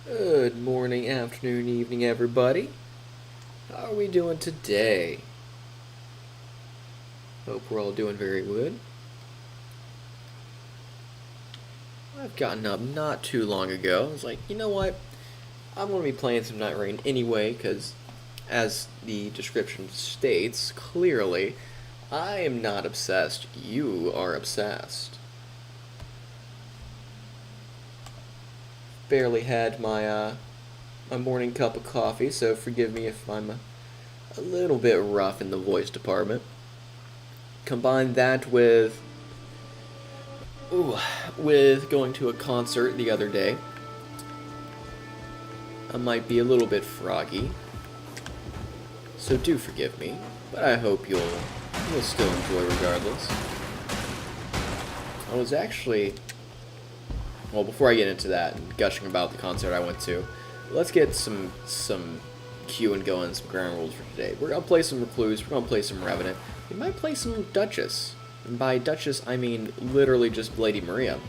Good morning, afternoon, evening, everybody. How are we doing today? Hope we're all doing very good. I've gotten up not too long ago. I was like, you know what? I'm going to be playing some Night Rain anyway, because as the description states, clearly, I am not obsessed. You are obsessed. Barely had my morning cup of coffee, so forgive me if I'm a little bit rough in the voice department. Combine that with going to a concert the other day. I might be a little bit froggy, so do forgive me, but I hope you'll still enjoy regardless. I was actually, well, before I get into that and gushing about the concert I went to, let's get some queuing going, some ground rules for today. We're gonna play some Recluse, we're gonna play some Revenant, we might play some Duchess. And by Duchess, I mean literally just Lady Maria.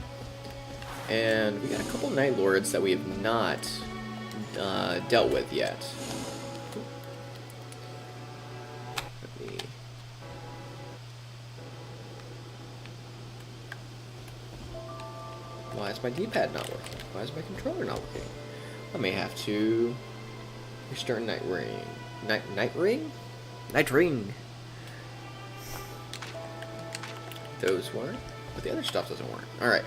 And we got a couple Night Lords that we have not dealt with yet. Let me... Why is my D-pad not working? Why is my controller not working? I may have to restart Night Ring. Night Ring? Night Ring! Those work, but the other stuff doesn't work. Alright.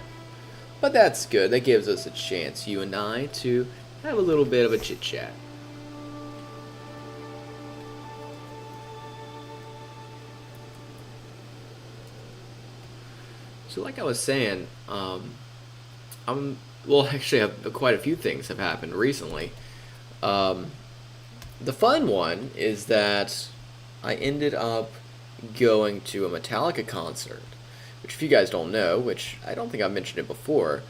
But that's good. That gives us a chance, you and I, to have a little bit of a chit-chat. So like I was saying, well, actually, quite a few things have happened recently. The fun one is that I ended up going to a Metallica concert, which if you guys don't know, which I don't think I've mentioned it before,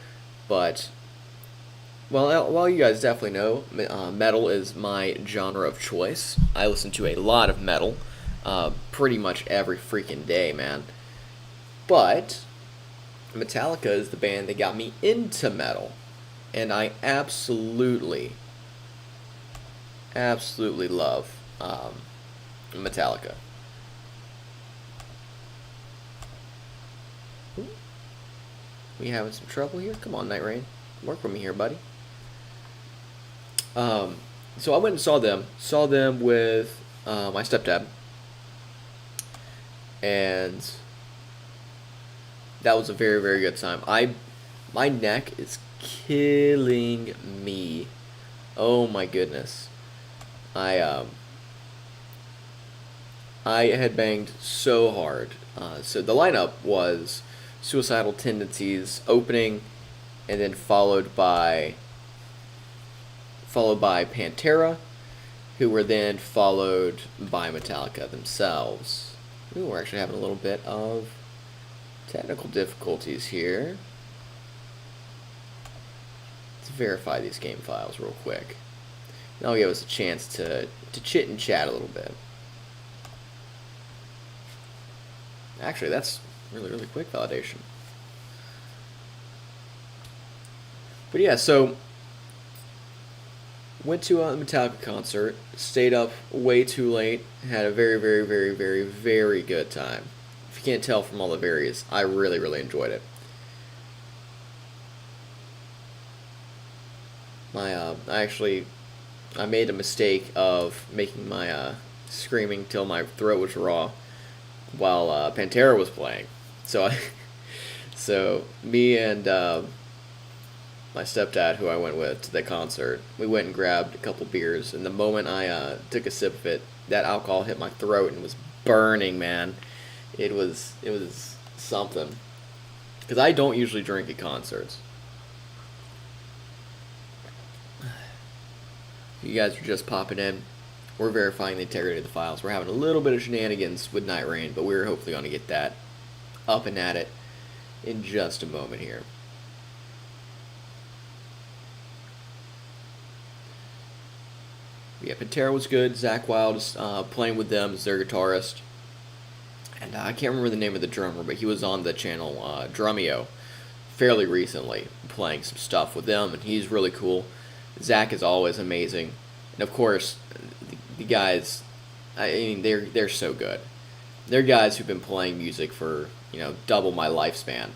but, well, you guys definitely know, metal is my genre of choice. I listen to a lot of metal, pretty much every freaking day, man. But Metallica is the band that got me into metal, and I absolutely love Metallica. We having some trouble here? Come on, Night Rain. Work with me here, buddy. So I went and saw them. Saw them with my stepdad. And that was a very, very good time. My neck is killing me. Oh my goodness. I had banged so hard. So the lineup was Suicidal Tendencies opening, and then followed by Pantera, who were then followed by Metallica themselves. Ooh, we're actually having a little bit of technical difficulties here. Let's verify these game files real quick. That'll give us a chance to chit and chat a little bit. Actually, that's really, really quick validation. But yeah, so went to a Metallica concert, stayed up way too late, had a very, very, very, very, very good time. If you can't tell from all the varies, I really, really enjoyed it. I made a mistake of making my screaming till my throat was raw while Pantera was playing. So me and my stepdad, who I went with to the concert, we went and grabbed a couple beers, and the moment I took a sip of it, that alcohol hit my throat and was burning, man. It was something. Because I don't usually drink at concerts. If you guys are just popping in, we're verifying the integrity of the files. We're having a little bit of shenanigans with Night Rain, but we're hopefully going to get that up and at it in just a moment here. Yeah, Pantera was good. Zakk Wylde is playing with them as their guitarist. And I can't remember the name of the drummer, but he was on the channel Drumeo fairly recently, playing some stuff with them, and he's really cool. Zach is always amazing, and of course, the guys. I mean, they're so good. They're guys who've been playing music for double my lifespan,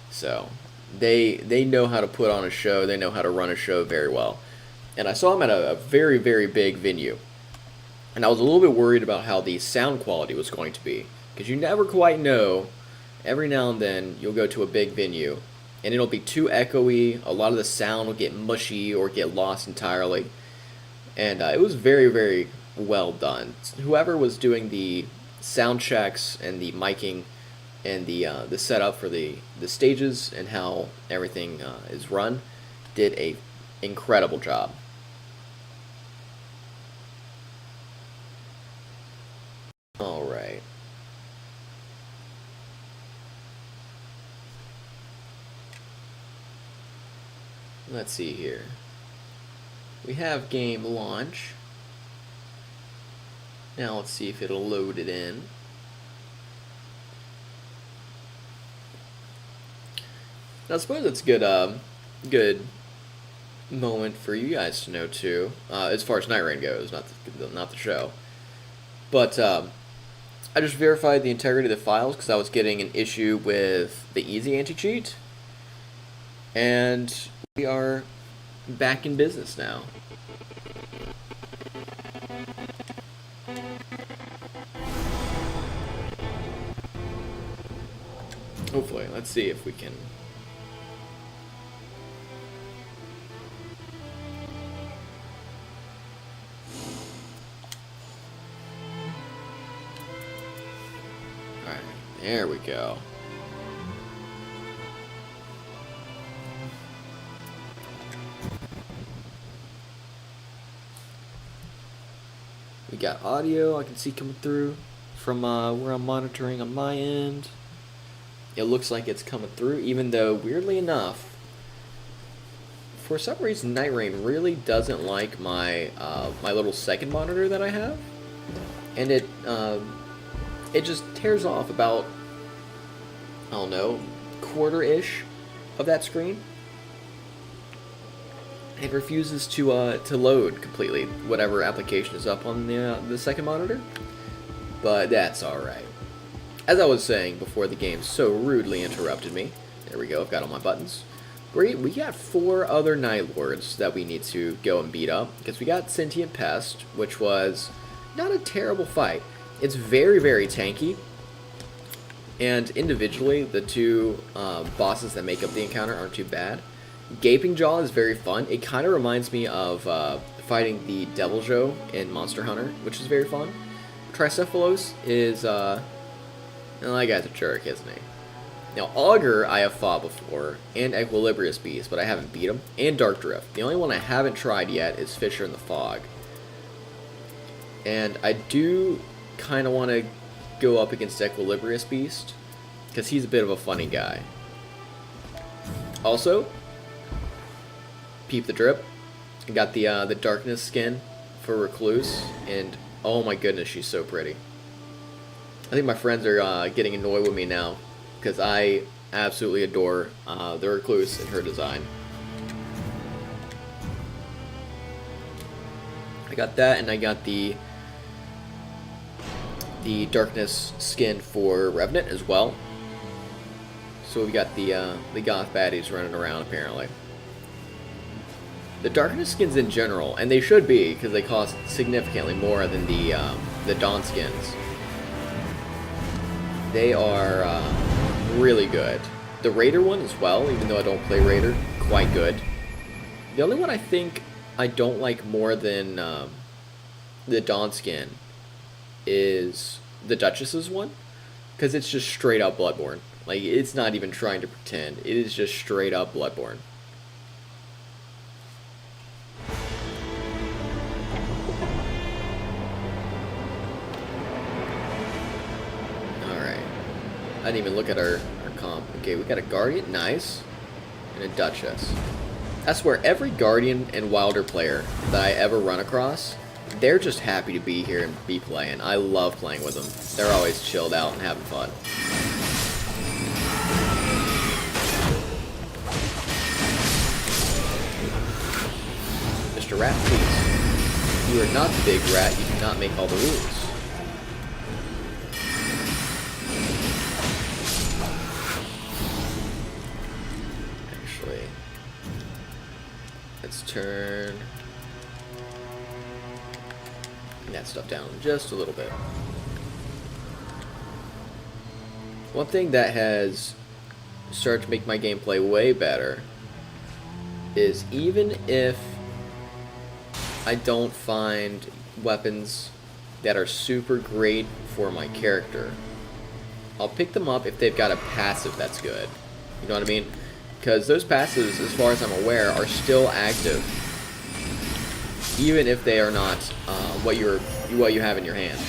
so they know how to put on a show. They know how to run a show very well. And I saw them at a very very big venue, and I was a little bit worried about how the sound quality was going to be because you never quite know. Every now and then you'll go to a big venue, and it'll be too echoey. A lot of the sound will get mushy or get lost entirely, and it was very very well done. Whoever was doing the sound checks and the miking and the setup for the stages and how everything is run did a incredible job. All right. Let's see here. We have game launch. Now let's see if it'll load it in. Now I suppose it's good moment for you guys to know too, as far as Night Rain goes, not the show. But I just verified the integrity of the files because I was getting an issue with the easy anti-cheat, and we are back in business now. Hopefully, let's see if we can. Alright, there we go. We got audio I can see coming through from where I'm monitoring on my end. It looks like it's coming through, even though, weirdly enough, for some reason, Night Rain really doesn't like my my little second monitor that I have, and it just tears off about, I don't know, quarter-ish of that screen. It refuses to load completely whatever application is up on the second monitor, but that's all right. As I was saying before the game so rudely interrupted me, there we go, I've got all my buttons. We got 4 other Night Lords that we need to go and beat up, because we got Sentient Pest, which was not a terrible fight. It's very, very tanky, and individually, the 2 bosses that make up the encounter aren't too bad. Gaping Jaw is very fun. It kind of reminds me of fighting the Devil Joe in Monster Hunter, which is very fun. Tricephalos is... Well, that guy's a jerk, isn't he? Now, Augur I have fought before, and Equilibrious Beast, but I haven't beat him, and Dark Drift. The only one I haven't tried yet is Fisher in the Fog. And I do kind of want to go up against Equilibrious Beast, because he's a bit of a funny guy. Also, Peep the Drip. I got the Darkness skin for Recluse, and oh my goodness, she's so pretty. I think my friends are getting annoyed with me now because I absolutely adore the Recluse and her design. I got that, and I got the Darkness skin for Revenant as well. So we got the goth baddies running around apparently. The Darkness skins in general, and they should be because they cost significantly more than the Dawn skins. They are really good. The Raider one as well, even though I don't play Raider, quite good. The only one I think I don't like more than the Dawn skin is the Duchess's one, because it's just straight up Bloodborne. Like, it's not even trying to pretend. It is just straight up Bloodborne. I didn't even look at our comp. Okay, we got a Guardian, nice, and a Duchess. I swear, every Guardian and Wilder player that I ever run across, they're just happy to be here and be playing. I love playing with them. They're always chilled out and having fun. Mr. Rat, please. You are not the big rat. You cannot make all the rules. Actually, let's turn that stuff down just a little bit. One thing that has started to make my gameplay way better is even if I don't find weapons that are super great for my character, I'll pick them up if they've got a passive that's good. You know what I mean? Because those passives, as far as I'm aware, are still active, even if they are not what you have in your hand.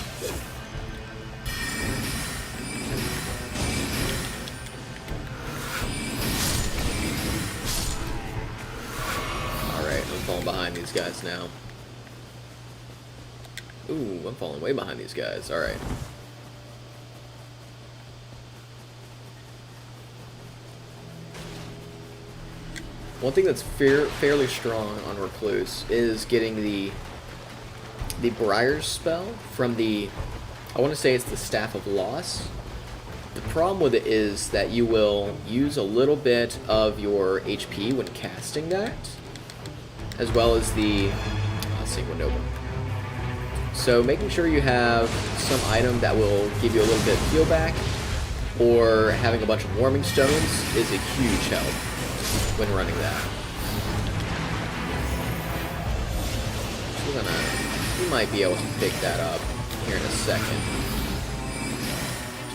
Alright, I'm falling behind these guys now. Ooh, I'm falling way behind these guys. Alright. One thing that's fairly strong on Recluse is getting the Briar's spell from the, I want to say it's the Staff of Loss. The problem with it is that you will use a little bit of your HP when casting that, as well as the Sanguinova. So making sure you have some item that will give you a little bit of heal back, or having a bunch of warming stones is a huge help when running that. We might be able to pick that up here in a second,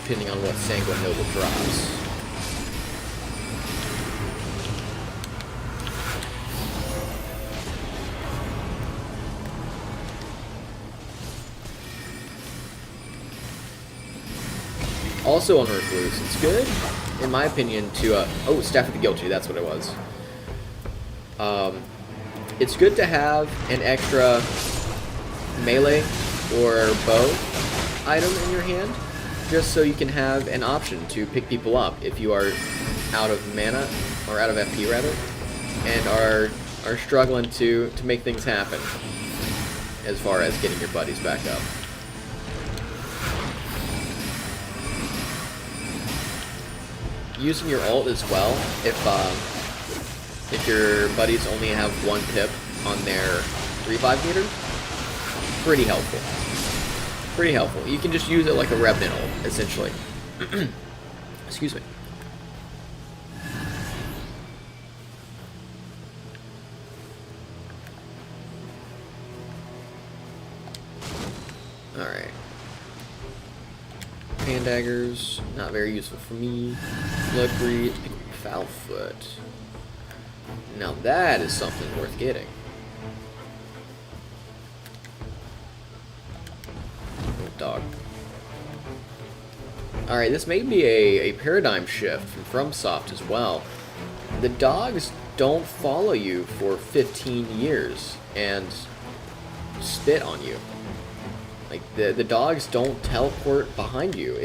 depending on what Sanguinova drops. Also on Recluse, it's good, in my opinion, to, oh, Staff of the Guilty, that's what it was. It's good to have an extra melee or bow item in your hand, just so you can have an option to pick people up if you are out of mana, or out of FP rather, and are struggling to make things happen as far as getting your buddies back up. Using your ult as well, if your buddies only have one pip on their revive meter, pretty helpful. Pretty helpful. You can just use it like a Revenant ult, essentially. Excuse me. Alright. Hand daggers, not very useful for me. Blood breed, foul foot. Now that is something worth getting. Oh, dog. Alright, this may be a paradigm shift from FromSoft as well. The dogs don't follow you for 15 years and spit on you. Like, the dogs don't teleport behind you.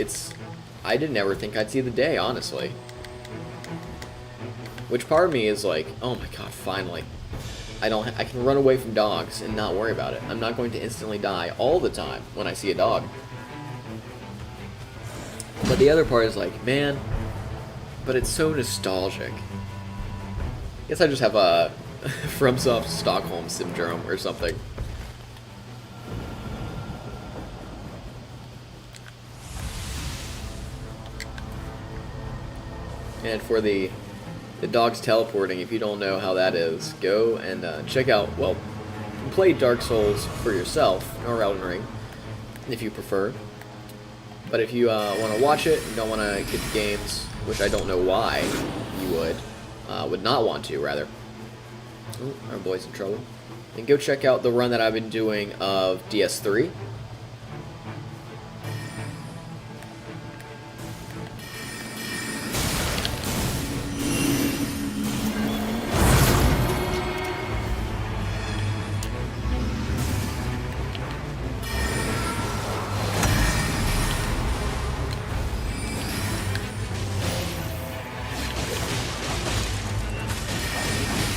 I didn't ever think I'd see the day, honestly. Which part of me is like, oh my god, finally. I can run away from dogs and not worry about it. I'm not going to instantly die all the time when I see a dog. But the other part is like, man, but it's so nostalgic. I guess I just have a FromSoft Stockholm Syndrome or something. And for the dogs teleporting, if you don't know how that is, go and check out, well, play Dark Souls for yourself, or Elden Ring, if you prefer. But if you want to watch it and don't want to get the games, which I don't know why you would not want to, rather. Ooh, our boy's in trouble. Then go check out the run that I've been doing of DS3.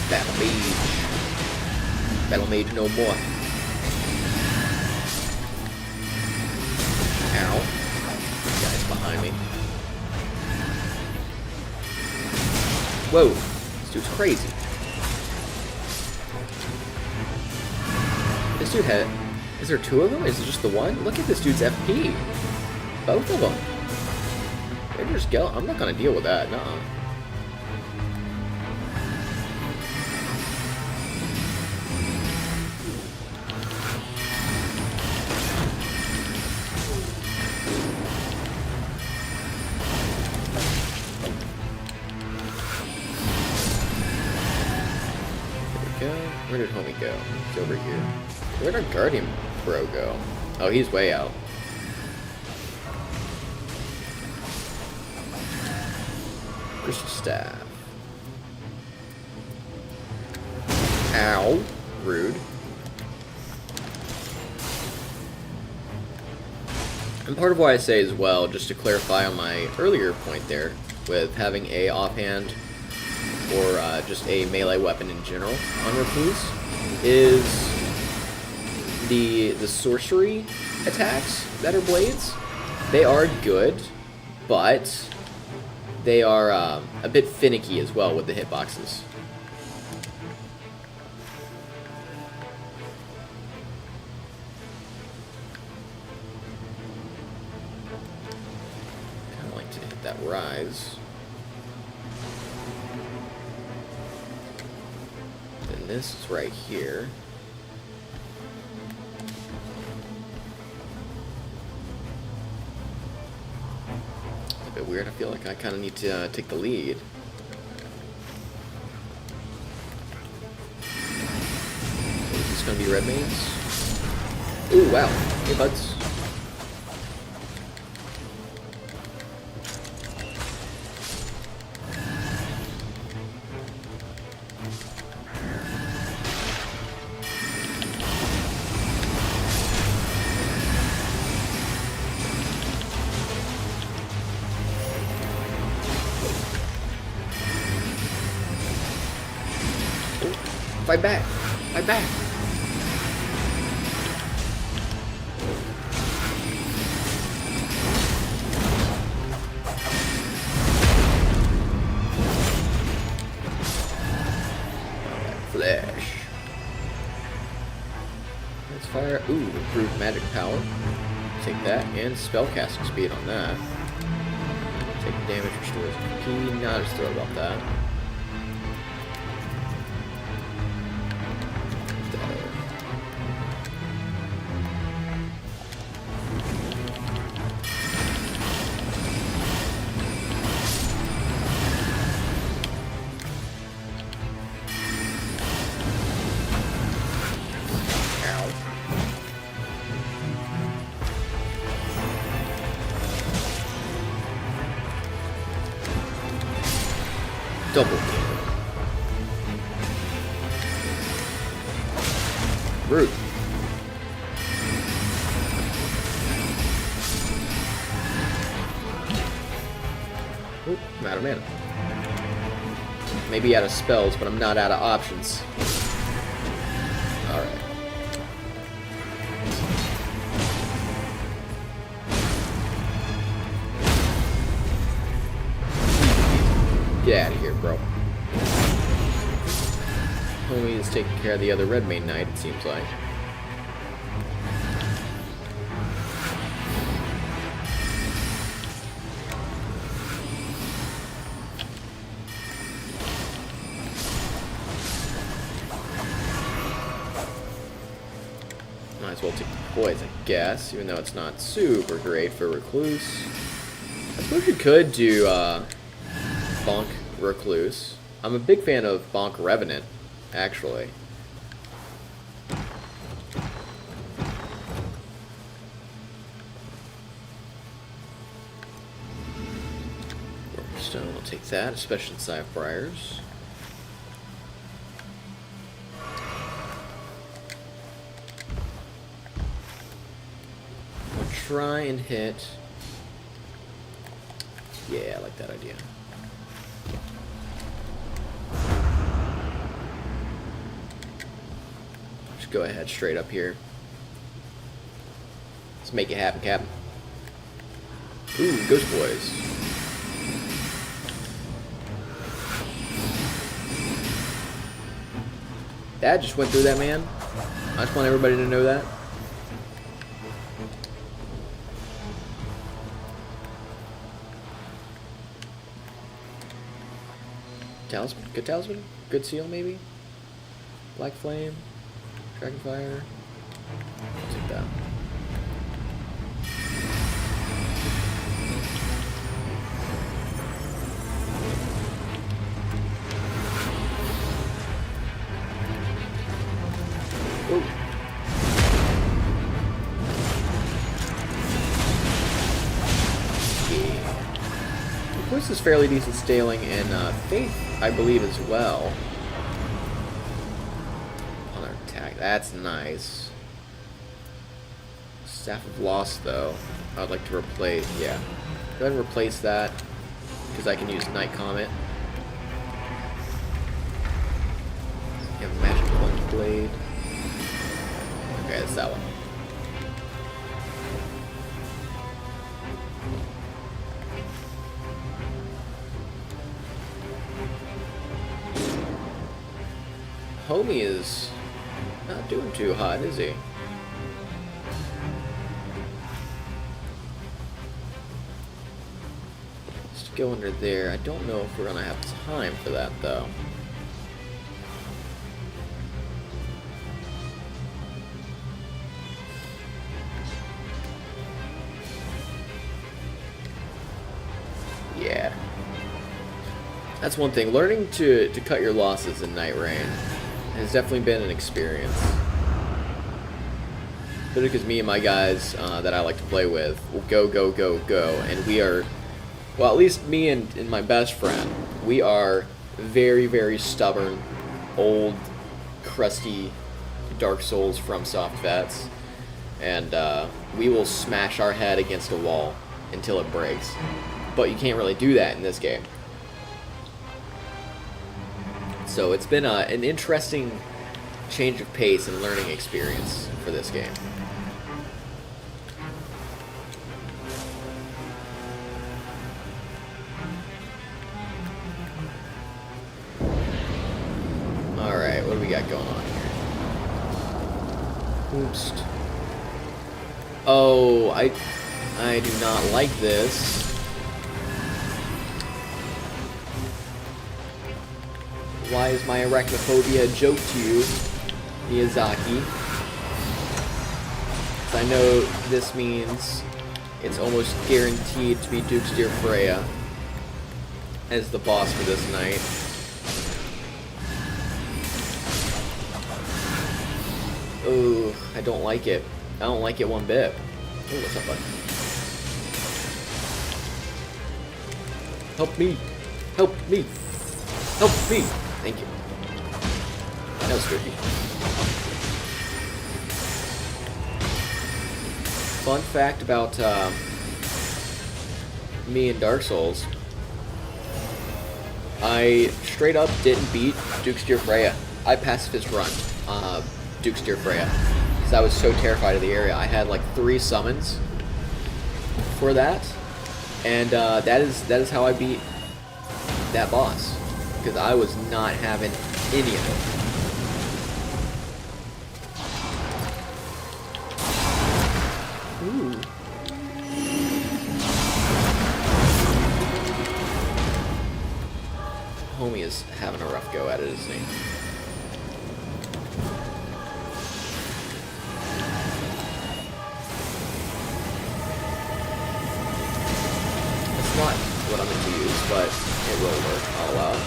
That mage. Battle Mage no more. Ow. Guy's behind me. Whoa. This dude's crazy. This dude had... Is there two of them? Is it just the one? Look at this dude's FP. Both of them. They're just go. I'm not gonna deal with that. Nuh-uh. Where did homie go? He's over here. Where did our guardian bro go? Oh, he's way out. Crystal staff. Ow. Rude. And part of why I say as well, just to clarify on my earlier point there, with having a offhand or just a melee weapon in general on Recluse, is the sorcery attacks that are blades. They are good, but they are a bit finicky as well with the hitboxes. Kind of like to hit that rise. And this is right here. A bit weird. I feel like I kind of need to take the lead. Is this going to be red mains? Ooh, wow. Hey, buds. Fight back! Fight back! Flash. Let's fire. Ooh, improved magic power. Take that, and spellcasting speed on that. Take damage, restores MP. Not as thrilled about that. Double kill. Rude. Oop, I'm out of mana. Maybe out of spells, but I'm not out of options. Alright. Get out of here, bro. Homie is taking care of the other red main knight, it seems like. Might as well take the poise, I guess, even though it's not super great for Recluse. I suppose you could do, Bonk Recluse. I'm a big fan of Bonk Revenant, actually. Stone, I'll take that, especially in Scythe Briars. I'll try and hit. Yeah, I like that idea. go ahead straight up here. Let's make it happen, Captain. Ooh, Ghost Boys. That just went through that man. I just want everybody to know that. Talisman? Good talisman? Good seal, maybe? Black Flame? Dragonfire? I'll take that. Ooh. Yeah. Recluse is fairly decent scaling, and Faith, I believe, as well. Another attack. That's nice. Staff of Loss, though. I would like to replace. Yeah. Go ahead and replace that, because I can use Night Comet. You have Magic Plunge Blade. Okay, that's that one. Homie is not doing too hot, is he? Let's go under there. I don't know if we're gonna have time for that, though. Yeah. That's one thing. Learning to cut your losses in Night Rain has definitely been an experience. Especially because me and my guys that I like to play with will go, go, go, go. And we are, well, at least me and my best friend, we are very, very stubborn, old, crusty Dark Souls FromSoft vets. And we will smash our head against a wall until it breaks. But you can't really do that in this game. So it's been an interesting change of pace and learning experience for this game. Alright, what do we got going on here? Oops. Oh, I do not like this. Why is my arachnophobia a joke to you, Miyazaki? I know this means it's almost guaranteed to be Duke's Dear Freya as the boss for this night. Oh, I don't like it. I don't like it one bit. Oh, what's up, bud? Help me! Help me! Help me! Thank you. That was tricky. Fun fact about me and Dark Souls. I straight up didn't beat Duke's Dear Freya. I pacifist run Duke's Dear Freya. Because I was so terrified of the area. I had like 3 summons for that. And that is how I beat that boss. Because I was not having any of it. Ooh. Homie is having a rough go at it, isn't he? It's not what I'm going to use, but it will work. I'll allow it.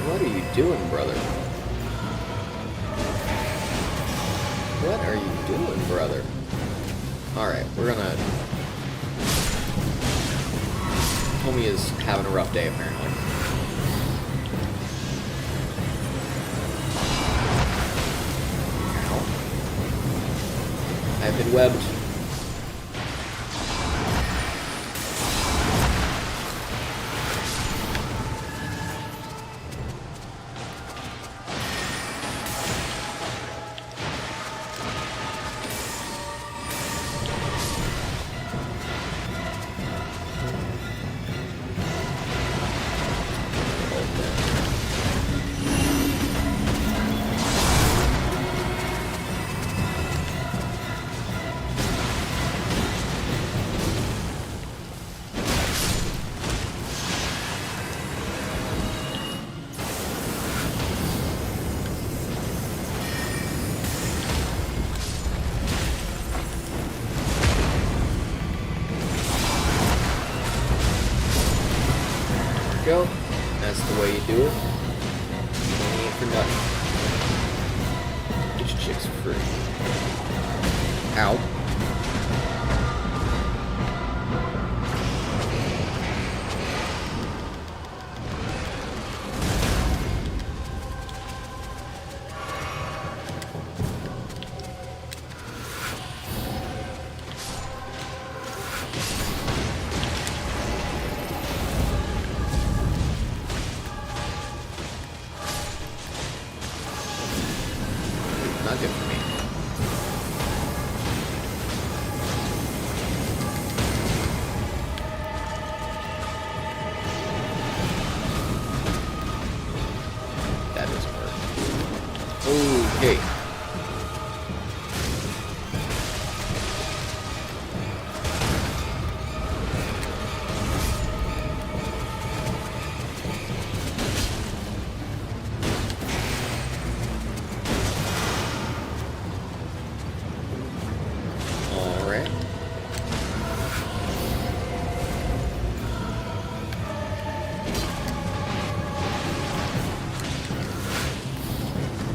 What are you doing, brother? What are you doing, brother? Alright, we're gonna... Homie is having a rough day, apparently. Ow. I've been webbed. Go. That's the way you do it. Ain't for nothing. Get your chicks free. Ow. Not good for me. That doesn't work. Okay.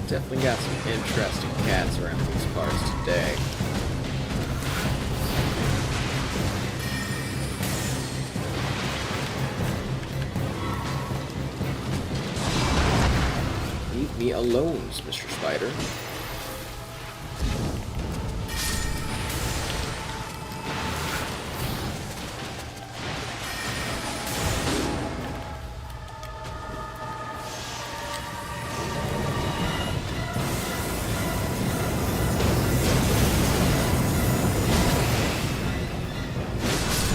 Definitely got some interesting cats around these parts today. Leave me alone, Mr. Spider.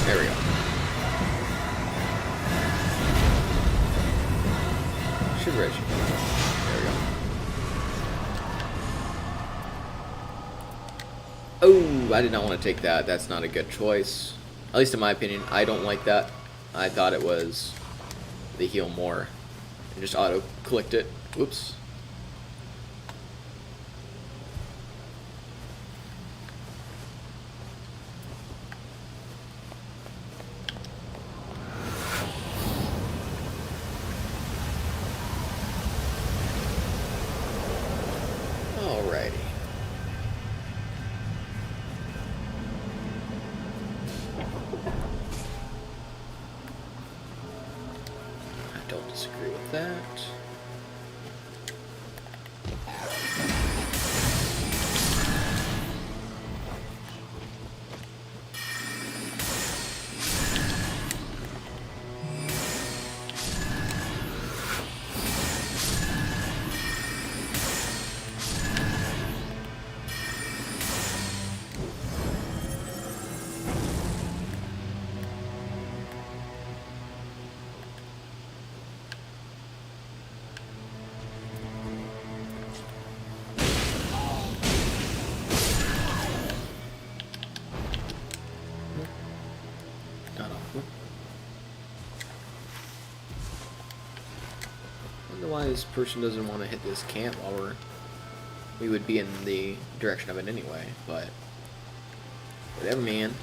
There we go. Should reach. There we go. Oh, I did not want to take that. That's not a good choice. At least in my opinion, I don't like that. I thought it was the heal more. And just auto-clicked it. Whoops. Alrighty. I don't disagree with that. I wonder why this person doesn't want to hit this camp while we would be in the direction of it anyway, but whatever, man.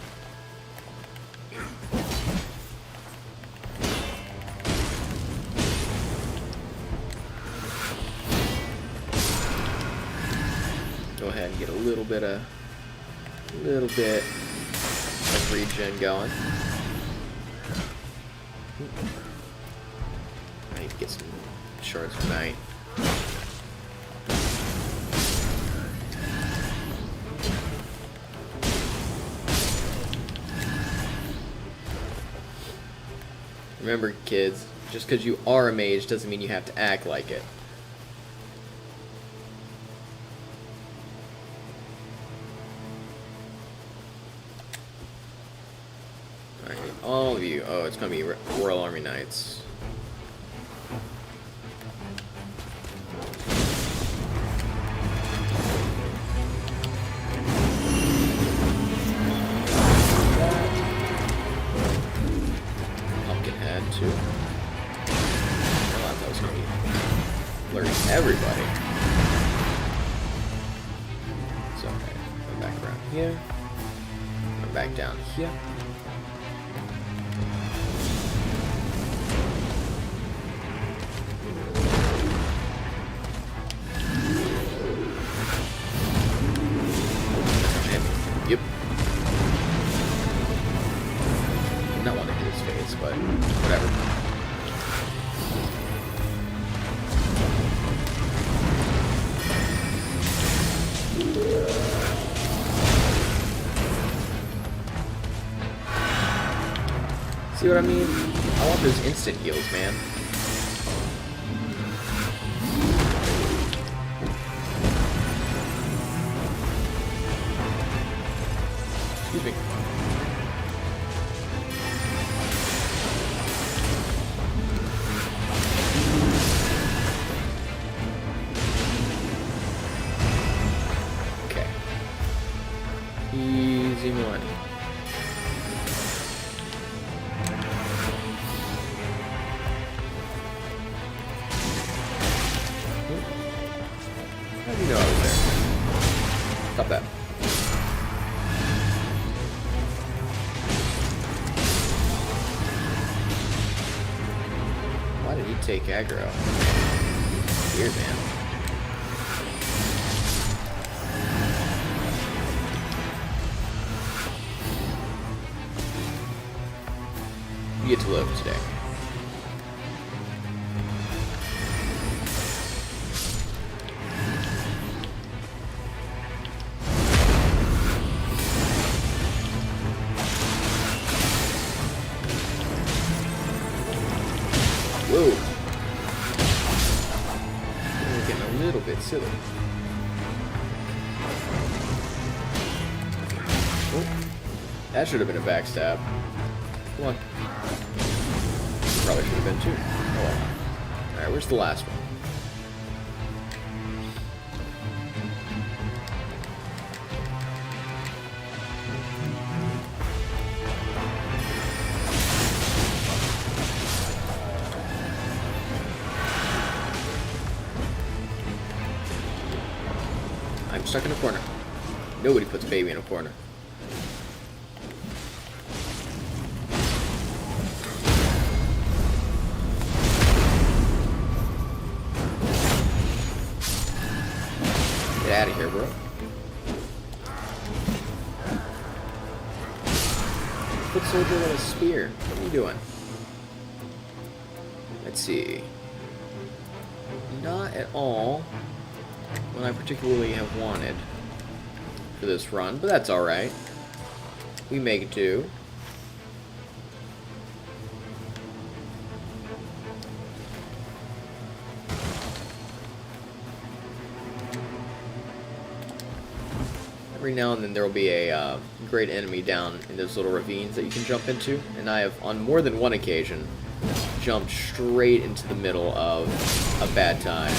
Go ahead and get a little bit of regen going. I need to get some shards tonight. Remember, kids, just because you are a mage doesn't mean you have to act like it. Alright, all of you. Oh, it's gonna be Royal Army Knights. Too. I thought that was going to be alerting everybody. So, okay, come back around here. Come back down here. Yep. Not want to hit his face, but whatever. See what I mean? I want those instant heals, man. Excuse me. Okay. Easy money. How do you know I was there? Stop that. Why did he take aggro? Weird, man. You get to live today. Whoa. We're getting a little bit silly. Oh, that should have been a backstab. Come on. Probably should have been too. Oh well. Alright, where's the last one? I'm stuck in a corner. Nobody puts baby in a corner. Get out of here, bro. Foot soldier with a spear. What are you doing? Let's see. Not at all what I particularly have wanted for this run, but that's alright. We make do. Every now and then there will be a great enemy down in those little ravines that you can jump into, and I have on more than one occasion jumped straight into the middle of a bad time.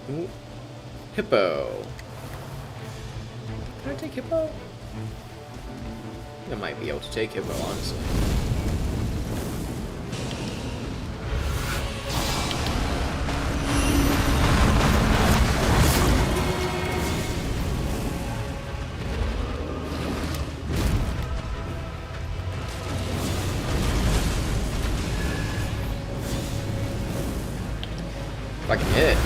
Ooh. Hippo. Can I take Hippo? I might be able to take Hippo, honestly. If I can hit,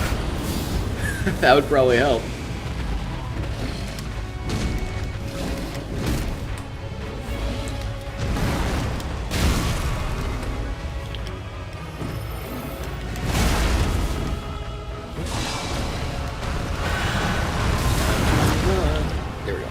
that would probably help. There we go.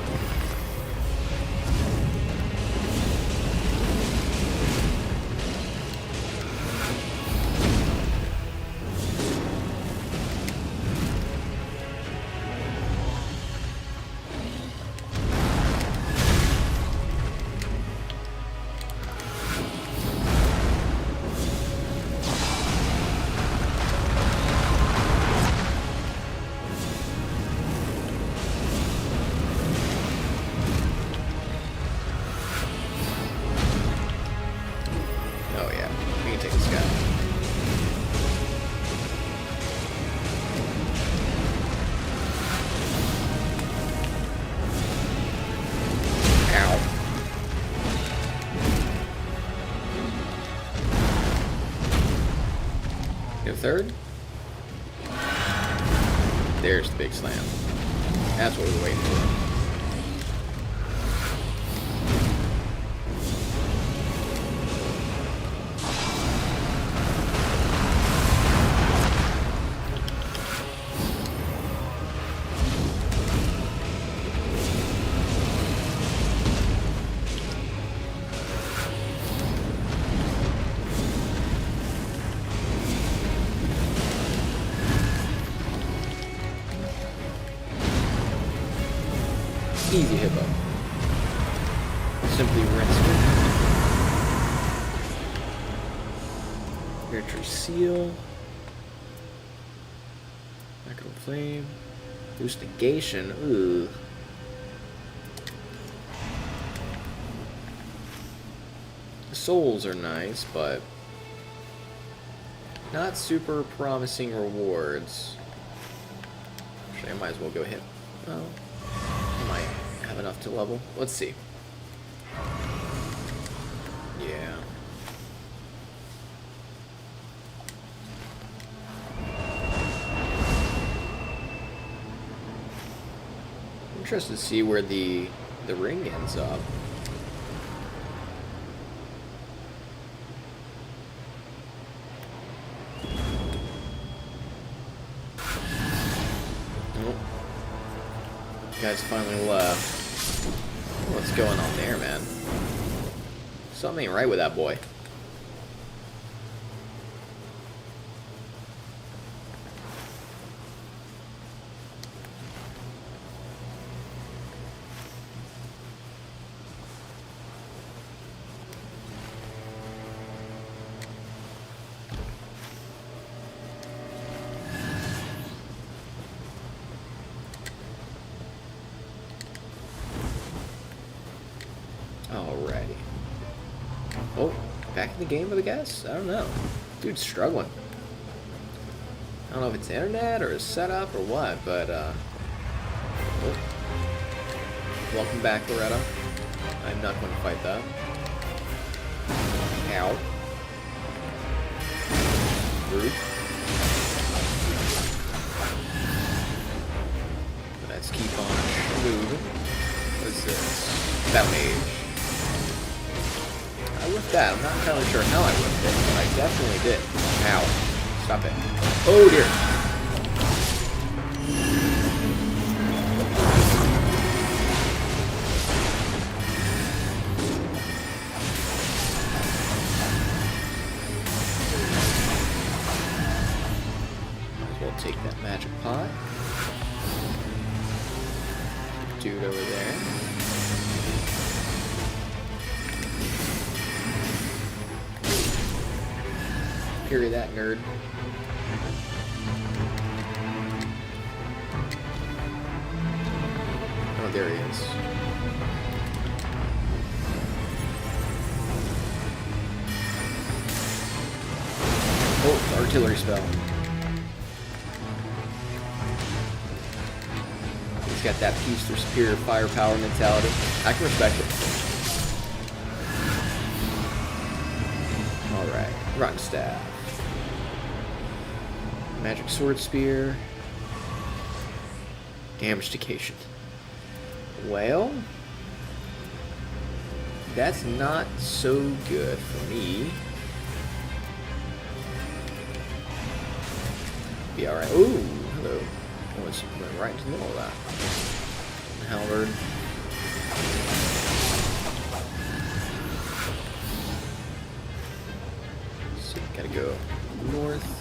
Oh yeah, we can take this guy. Ow. Go third. There's the big slam. That's what we were waiting for. Easy hippo. Simply rinse it. Nurture seal. Macro flame. Boost negation. Ooh. The souls are nice, but not super promising rewards. Actually, I might as well go hit. Oh. I might have enough to level. Let's see. Yeah. Interested to see where the ring ends up. Guys finally left. What's going on there, man? Something ain't right with that boy. Alrighty. Oh, back in the game with a guess? I don't know. Dude's struggling. I don't know if it's internet or his setup or what, but oh. Welcome back, Loretta. I'm not going to fight that. Ow. Rude. Let's keep on moving. What is this? Battle Mage. I whipped that. I'm not entirely sure how I whipped it, but I definitely did. Ow. Stop it. Oh dear. Might as well take that magic pot. Dude over there. Carry that, nerd. Oh, there he is. Oh, artillery spell. He's got that peace through superior firepower mentality. I can respect it. Alright, rock staff. Magic sword spear. Damage-ication. Well, that's not so good for me. Be alright. Ooh, hello. Almost went right into the middle of that. Halberd. So gotta go north.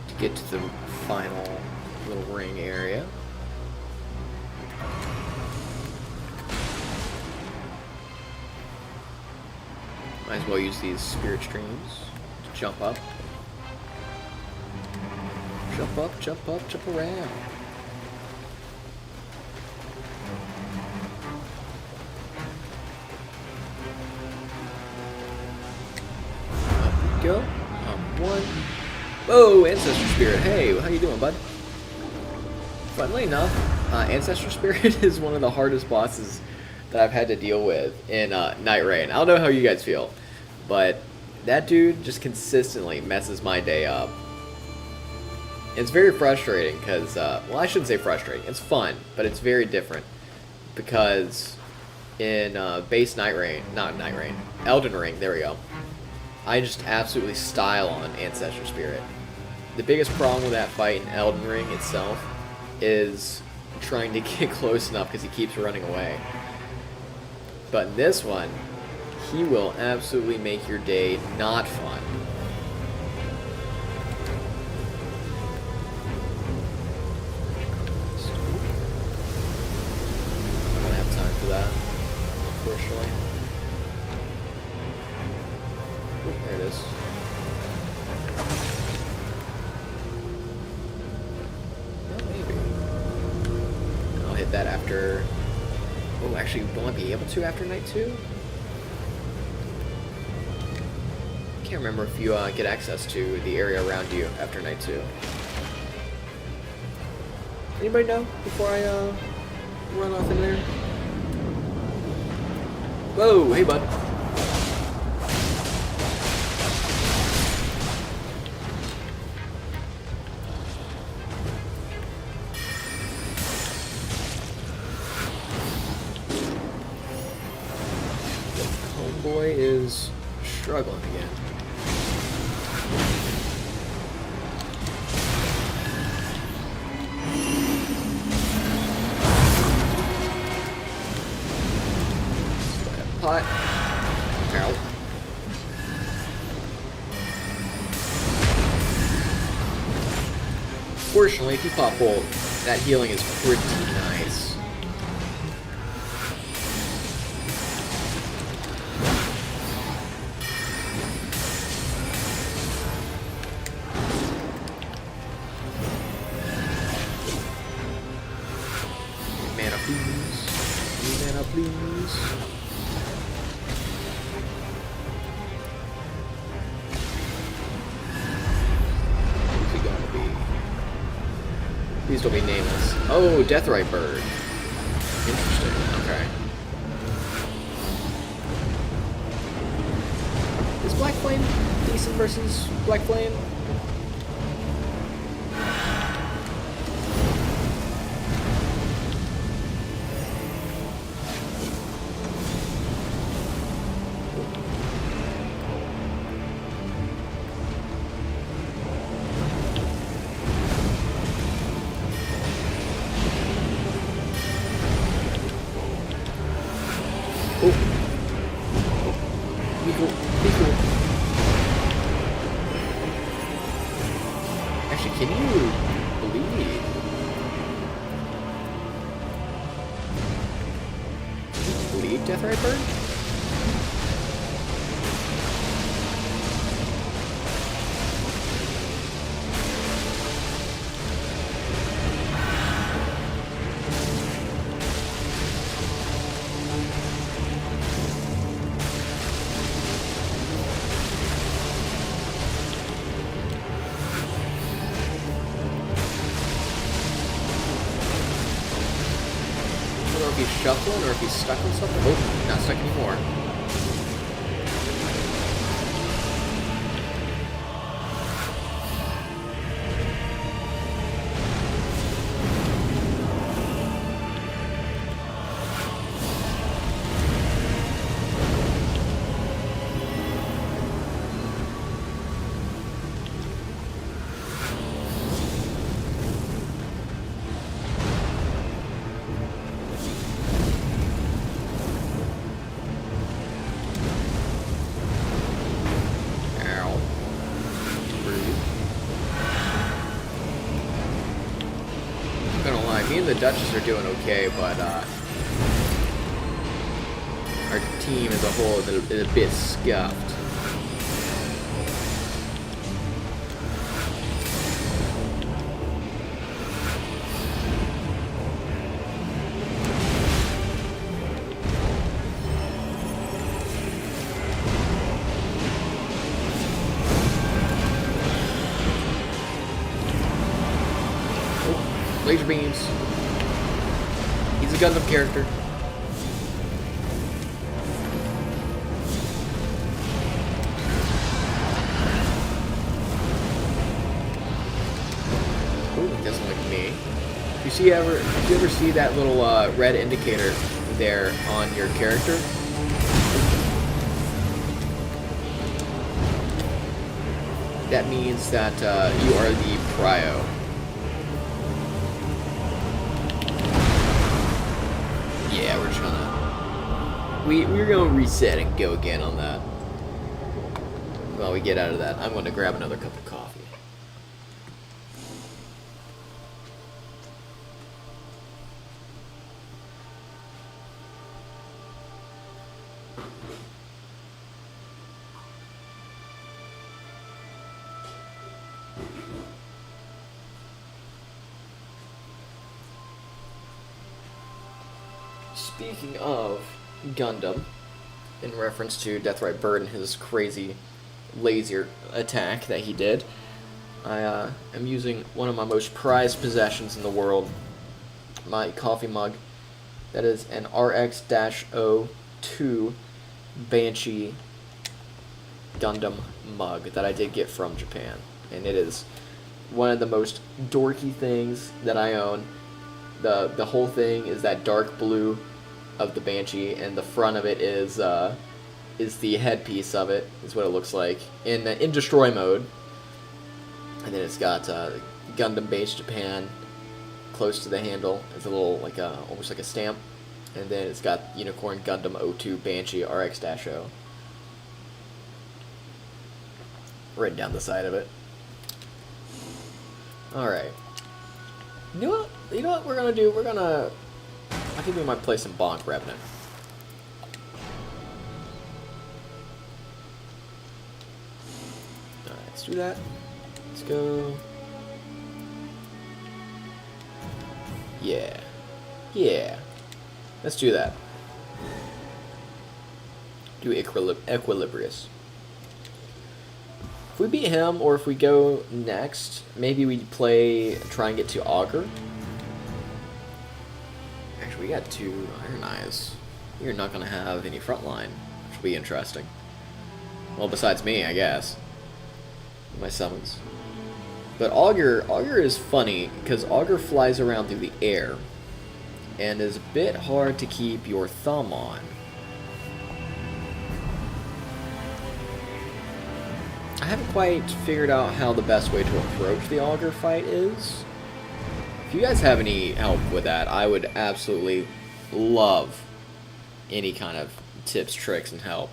To get to the final little ring area. Might as well use these spirit streams to jump up. Jump up, jump up, jump around. Up we go. One. Whoa, Ancestor Spirit. Hey, how you doing, bud? Funnily enough, Ancestor Spirit is one of the hardest bosses that I've had to deal with in Night Rain. I don't know how you guys feel, but that dude just consistently messes my day up. It's very frustrating because, well, I shouldn't say frustrating. It's fun, but it's very different because in base Night Rain, not Night Rain, Elden Ring, there we go. I just absolutely style on Ancestor Spirit. The biggest problem with that fight in Elden Ring itself is trying to get close enough because he keeps running away. But in this one, he will absolutely make your day not fun. I don't have time for that, unfortunately. Oh, there it is. Well, maybe. I'll hit that after... Oh, actually, will I be able to after night 2? Can't remember if you get access to the area around you after night 2. Anybody know before I run off in there? Whoa, hey bud. Homeboy is struggling again. Pot. Ow. Fortunately, if you pop bolt, that healing is pretty nice. Mana, please. Mana, please. Please don't be nameless. Oh, Deathrite Bird. Interesting. Okay. Is Black Flame decent versus Black Flame? Oh. Be cool. Be cool. Actually, can you bleed? Can you bleed Deathrite Bird? I don't know if he's shuffling or if he's stuck on something. Oh, not stuck anymore. and the Duchess are doing okay, but our team as a whole is a bit scuffed. Laser beams. He's a Gundam character. Ooh, he doesn't like me. If you ever see that little red indicator there on your character, that means that you are the prio. Yeah, we're just gonna... We're gonna reset and go again on that. While we get out of that, I'm gonna grab another cup of coffee. Speaking of Gundam, in reference to Deathrite Bird and his crazy laser attack that he did, I am using one of my most prized possessions in the world, my coffee mug. That is an RX-02 Banshee Gundam mug that I did get from Japan. And it is one of the most dorky things that I own. The whole thing is that dark blue of the Banshee, and the front of it is the headpiece of it, is what it looks like in destroy mode. And then it's got Gundam Base Japan close to the handle. It's a little like almost like a stamp, and then it's got Unicorn Gundam 02 Banshee RX-0 written down the side of it. All right. You know what we're gonna do? I think we might play some Bonk Revenant. Alright, let's do that. Let's go. Yeah. Yeah. Let's do that. Do Equilibrius. If we beat him, or if we go next, maybe we try and get to Augur. We got 2 Iron Eyes. You're not going to have any frontline, which will be interesting. Well, besides me, I guess. My summons. But Augur is funny, because Augur flies around through the air, and is a bit hard to keep your thumb on. I haven't quite figured out how the best way to approach the Augur fight is. If you guys have any help with that, I would absolutely love any kind of tips, tricks, and help.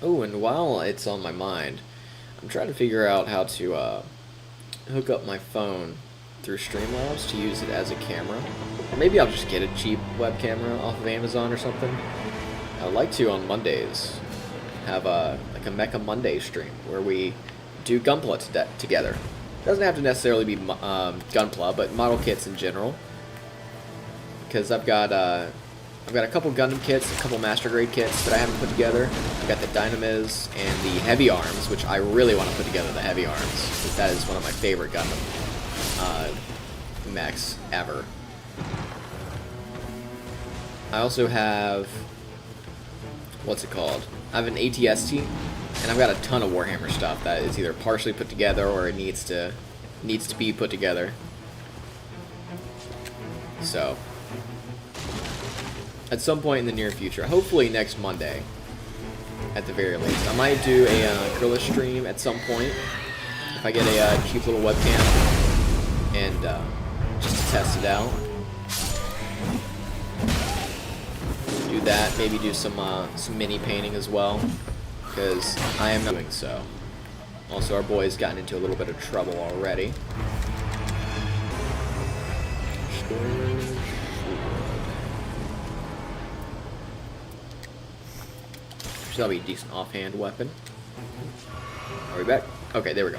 Oh, and while it's on my mind, I'm trying to figure out how to hook up my phone through Streamlabs to use it as a camera. Or maybe I'll just get a cheap web camera off of Amazon or something. I'd like to, on Mondays, have like a Mecha Monday stream where we do Gunpla together. Doesn't have to necessarily be Gunpla, but model kits in general. Because I've got a couple Gundam kits, a couple Master Grade kits that I haven't put together. I've got the Dynamiz and the Heavy Arms, which I really want to put together, the Heavy Arms, because that is one of my favorite Gundam mechs ever. I also have, what's it called? I have an ATST, and I've got a ton of Warhammer stuff that is either partially put together or it needs to be put together. So, at some point in the near future, hopefully next Monday, at the very least, I might do a Gorilla stream at some point if I get a cheap little webcam. And just to test it out. Do that. Maybe do some mini painting as well, because I am not doing so. Also, our boy's gotten into a little bit of trouble already. That'll be a decent offhand weapon. Are we back? Okay, there we go.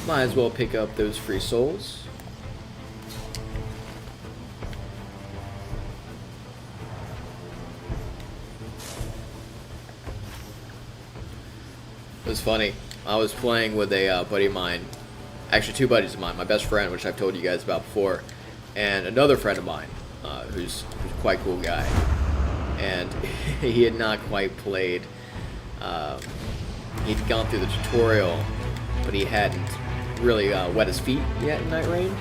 Might as well pick up those free souls. It was funny. I was playing with a buddy of mine, actually two buddies of mine, my best friend, which I've told you guys about before, and another friend of mine, who's a quite cool guy. And he had not quite played, he'd gone through the tutorial, but he hadn't really wet his feet yet in Night Rain.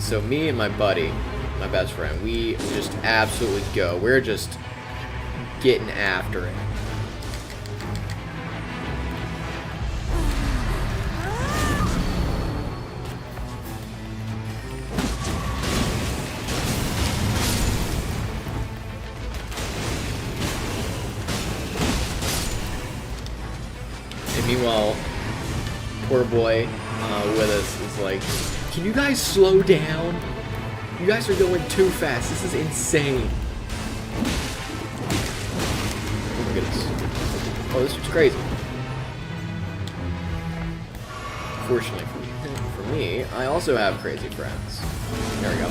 So me and my buddy, my best friend, we just absolutely go. We're just getting after it. And meanwhile, poor boy with us is like, can you guys slow down? You guys are going too fast. This is insane. Oh my goodness. Oh, this is crazy. Fortunately for me, I also have crazy friends. There we go.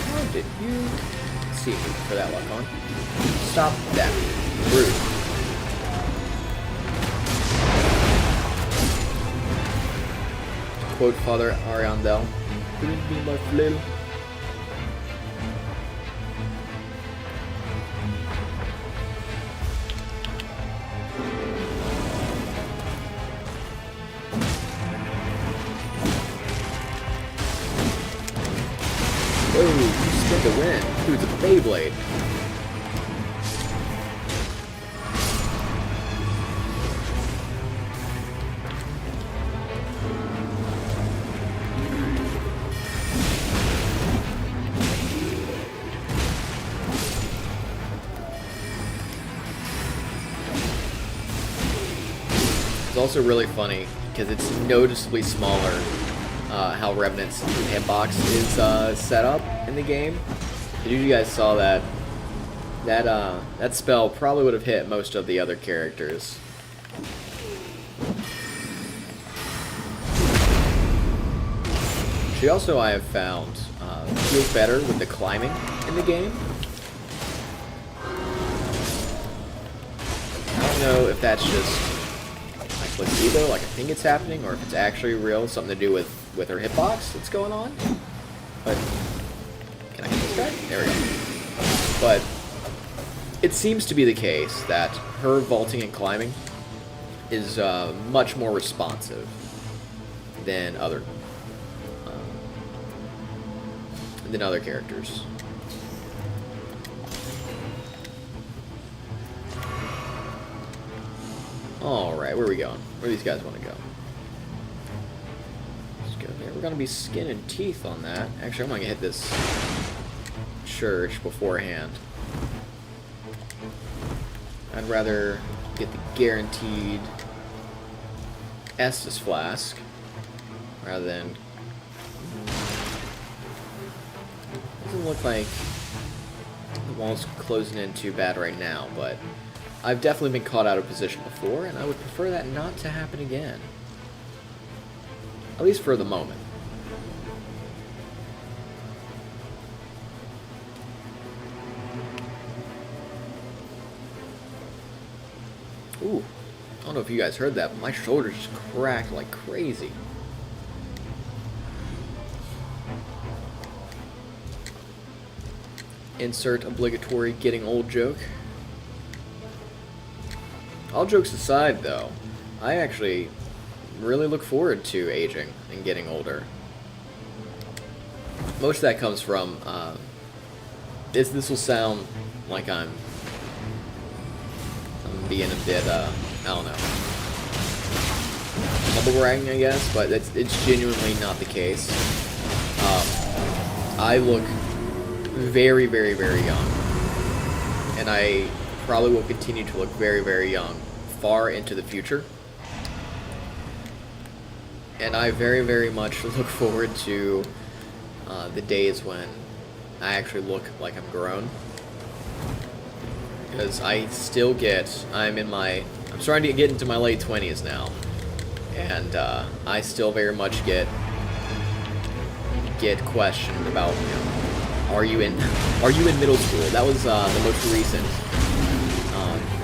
How did you see me for that luck on? Stop that. Rude. Quote Father Ariandel. Bring me my flail. Whoa, you spin the wind. Dude, it's a Beyblade. It's also really funny because it's noticeably smaller how Revenant's hitbox is set up in the game. If you guys saw that, that spell probably would have hit most of the other characters. She also, I have found, feels better with the climbing in the game. I don't know if that's just placebo, like I think it's happening, or if it's actually real, something to do with her hitbox that's going on. But can I hit this guy? There we go. But it seems to be the case that her vaulting and climbing is much more responsive than other characters. Alright, where are we going? Where do these guys want to go? Let's go there. We're going to be skin and teeth on that. Actually, I'm going to hit this church beforehand. I'd rather get the guaranteed Estus flask rather than... Doesn't look like the wall's closing in too bad right now, but I've definitely been caught out of position before, and I would prefer that not to happen again. At least for the moment. Ooh, I don't know if you guys heard that, but my shoulder just cracked like crazy. Insert obligatory getting old joke. All jokes aside, though, I actually really look forward to aging and getting older. Most of that comes from, this will sound like I'm being a bit, I don't know, humble bragging, I guess, but it's genuinely not the case. I look very, very, very young, and I probably will continue to look very, very young far into the future. And I very, very much look forward to the days when I actually look like I'm grown. Because I still I'm starting to get into my late 20s now. And I still very much get questioned about, you know, are you in middle school? That was the most recent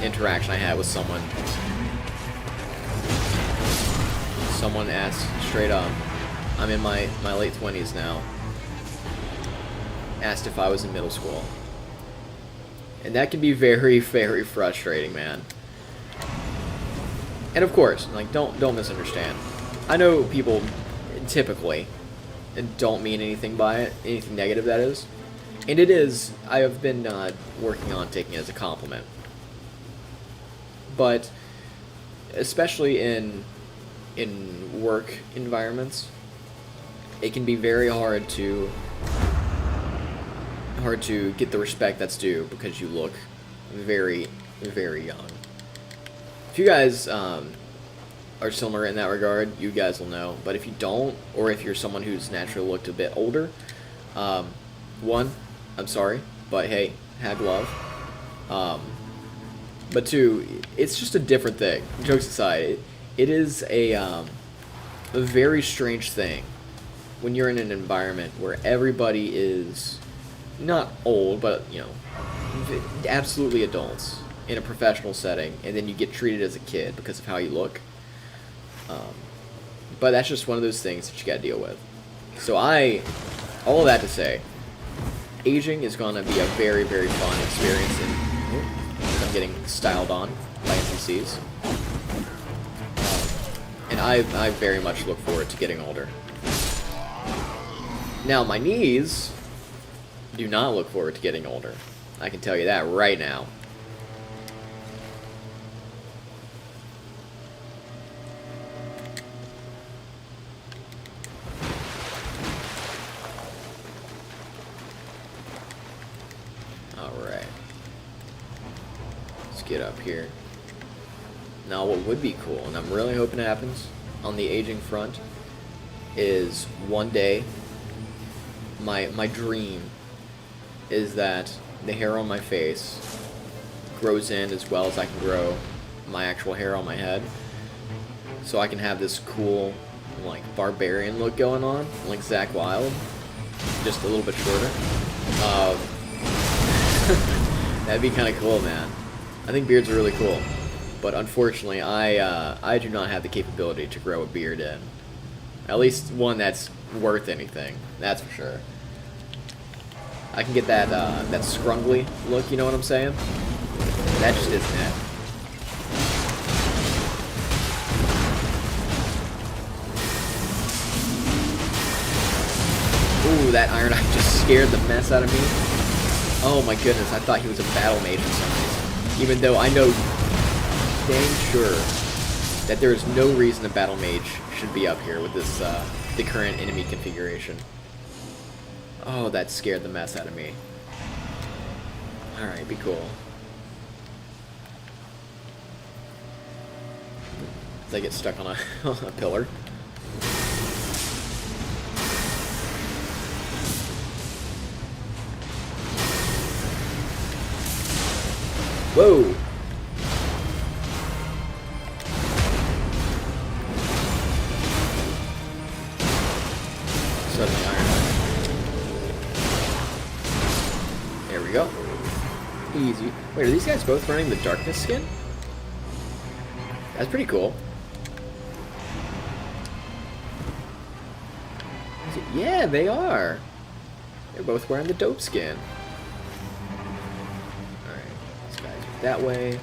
interaction I had with someone. Someone asked straight up, I'm in my late 20s now, asked if I was in middle school. And that can be very, very frustrating, man. And of course, like, don't misunderstand. I know people typically don't mean anything by it, anything negative, that is. And it is, I have been working on taking it as a compliment. But especially in work environments, it can be very hard to get the respect that's due because you look very, very young. If you guys are similar in that regard, you guys will know. But if you don't, or if you're someone who's naturally looked a bit older, one, I'm sorry, but hey, have love. But two, it's just a different thing. Jokes aside, it is a very strange thing when you're in an environment where everybody is not old, but, you know, absolutely adults in a professional setting, and then you get treated as a kid because of how you look. But that's just one of those things that you gotta deal with. So all of that to say, aging is gonna be a very, very fun experience, and I'm getting styled on by NPCs. And I very much look forward to getting older. Now, my knees do not look forward to getting older. I can tell you that right now. Alright. Let's get up here. Now, what would be cool, and I'm really hoping it happens on the aging front, is one day, my dream is that the hair on my face grows in as well as I can grow my actual hair on my head. So I can have this cool, like, barbarian look going on, like Zach Wilde, just a little bit shorter. That'd be kind of cool, man. I think beards are really cool. But unfortunately, I do not have the capability to grow a beard in. At least one that's worth anything, that's for sure. I can get that that scrungly look, you know what I'm saying? That just isn't it. Ooh, that Iron Eye just scared the mess out of me. Oh my goodness, I thought he was a battle mage for some reason. Even though I know dang sure that there is no reason a battle mage should be up here with this the current enemy configuration. Oh, that scared the mess out of me. Alright, be cool. As I get stuck on a pillar. Whoa! Suddenly Iron Eye. There we go. Easy. Wait, are these guys both running the darkness skin? That's pretty cool. Yeah, they are. They're both wearing the dope skin. that way. See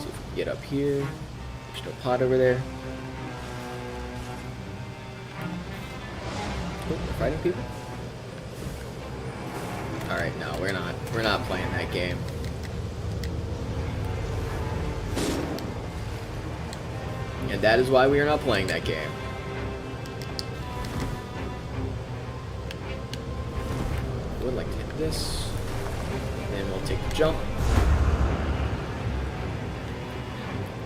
if we can get up here. There's no pot over there. Oh, we're fighting people? Alright, no, we're not. We're not playing that game. And that is why we are not playing that game. I would like to hit this. Then we'll take the jump.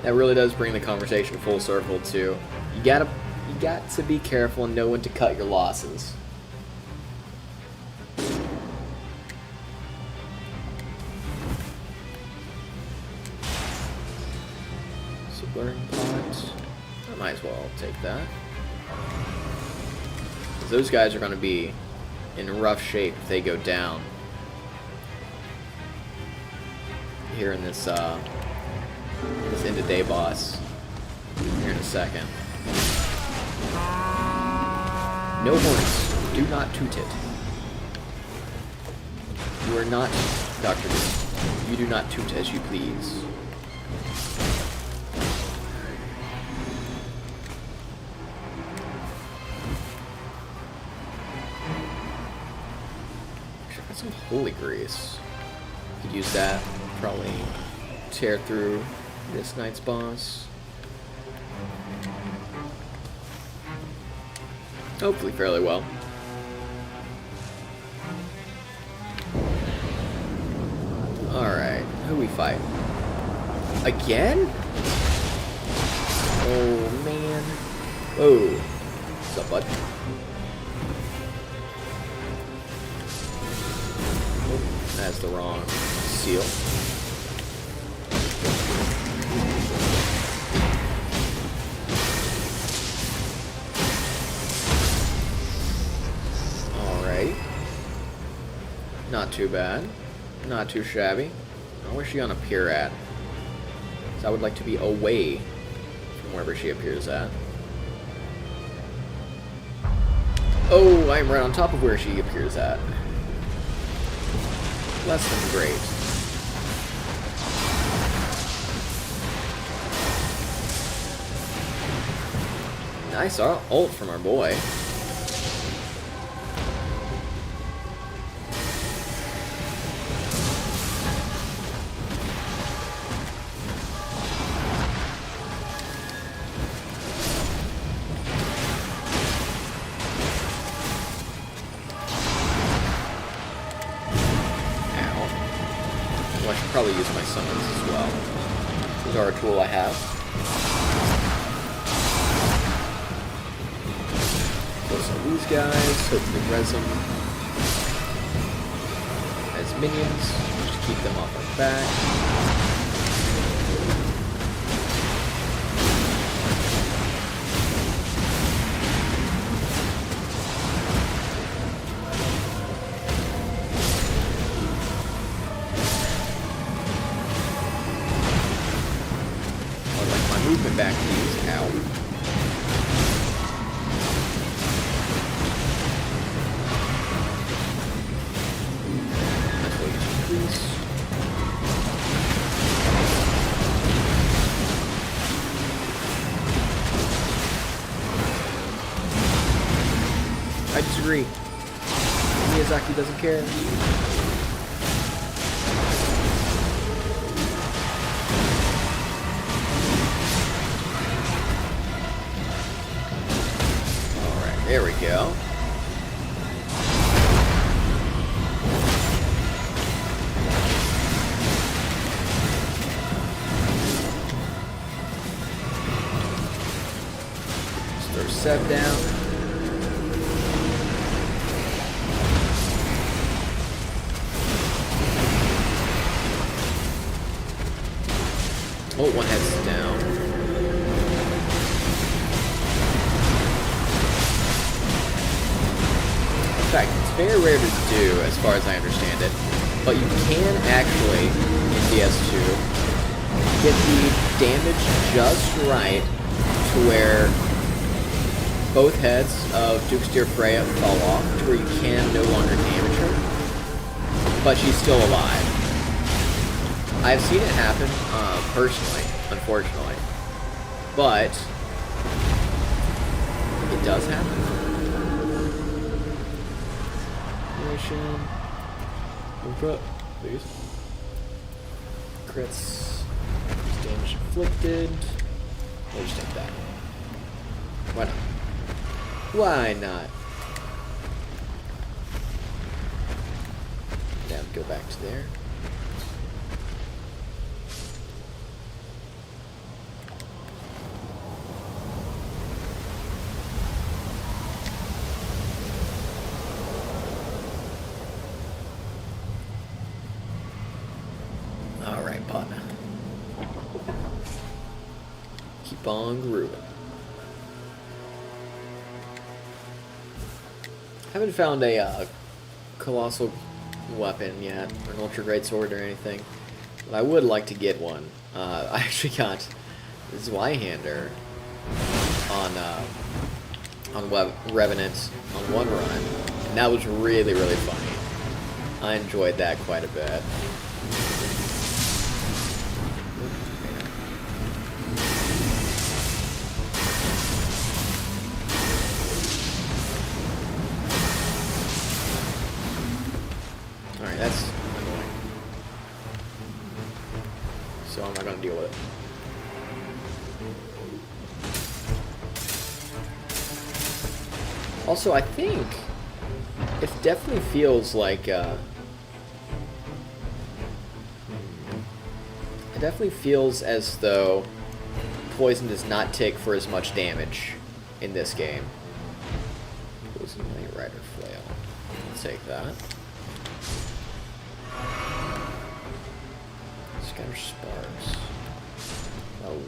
That really does bring the conversation full circle too. You got to be careful and know when to cut your losses. Learning pot. I might as well take that. Those guys are going to be in rough shape if they go down here in this end of day boss here in a second. No horns. Do not toot it. You are not Dr. Doom. You do not toot as you please. Some holy grease. Could use that. Probably tear through this night's boss. Hopefully fairly well. Alright, who we fight? Again? Oh man. Oh. What's up, bud? That's the wrong seal. Alright. Not too bad. Not too shabby. Where's she gonna appear at? So I would like to be away from wherever she appears at. Oh, I'm right on top of where she appears at. Less than great. Nice ult from our boy. I should probably use my summons as well. These are a tool I have. Close on these guys, hopefully res them as minions, just to keep them off our back. Movement back to these. Ow. I disagree. Miyazaki doesn't care. There we go. Just throw Seb down. Oh, one head's down. In fact, it's very rare to do, as far as I understand it, but you can actually, in DS2, get the damage just right to where both heads of Duke's Dear Freya fall off, to where you can no longer damage her. but she's still alive. I've seen it happen, personally, unfortunately. But it does happen. Mission. Move up, please. Crits. Damage inflicted. We'll just take that. Why not? Why not? Now go back to there. Alright, partner. Keep on grooving. Haven't found a colossal weapon yet, or an ultra great sword or anything, but I would like to get one. I actually got Zweihander on Revenant on one run, and that was really, really funny. I enjoyed that quite a bit. Alright, that's annoying. So I'm not going to deal with it. Also, I think it definitely feels like it definitely feels as though poison does not tick for as much damage in this game. Poison Knight Rider Flail. Let's take that. Scatter Sparks. Oh.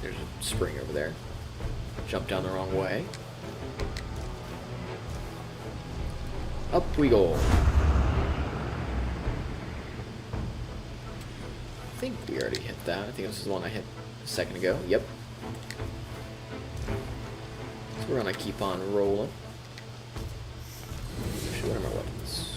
There's a spring over there. Jump down the wrong way. Up we go. I think we already hit that. I think this is the one I hit a second ago. Yep. So we're gonna keep on rolling. Actually, what are my weapons?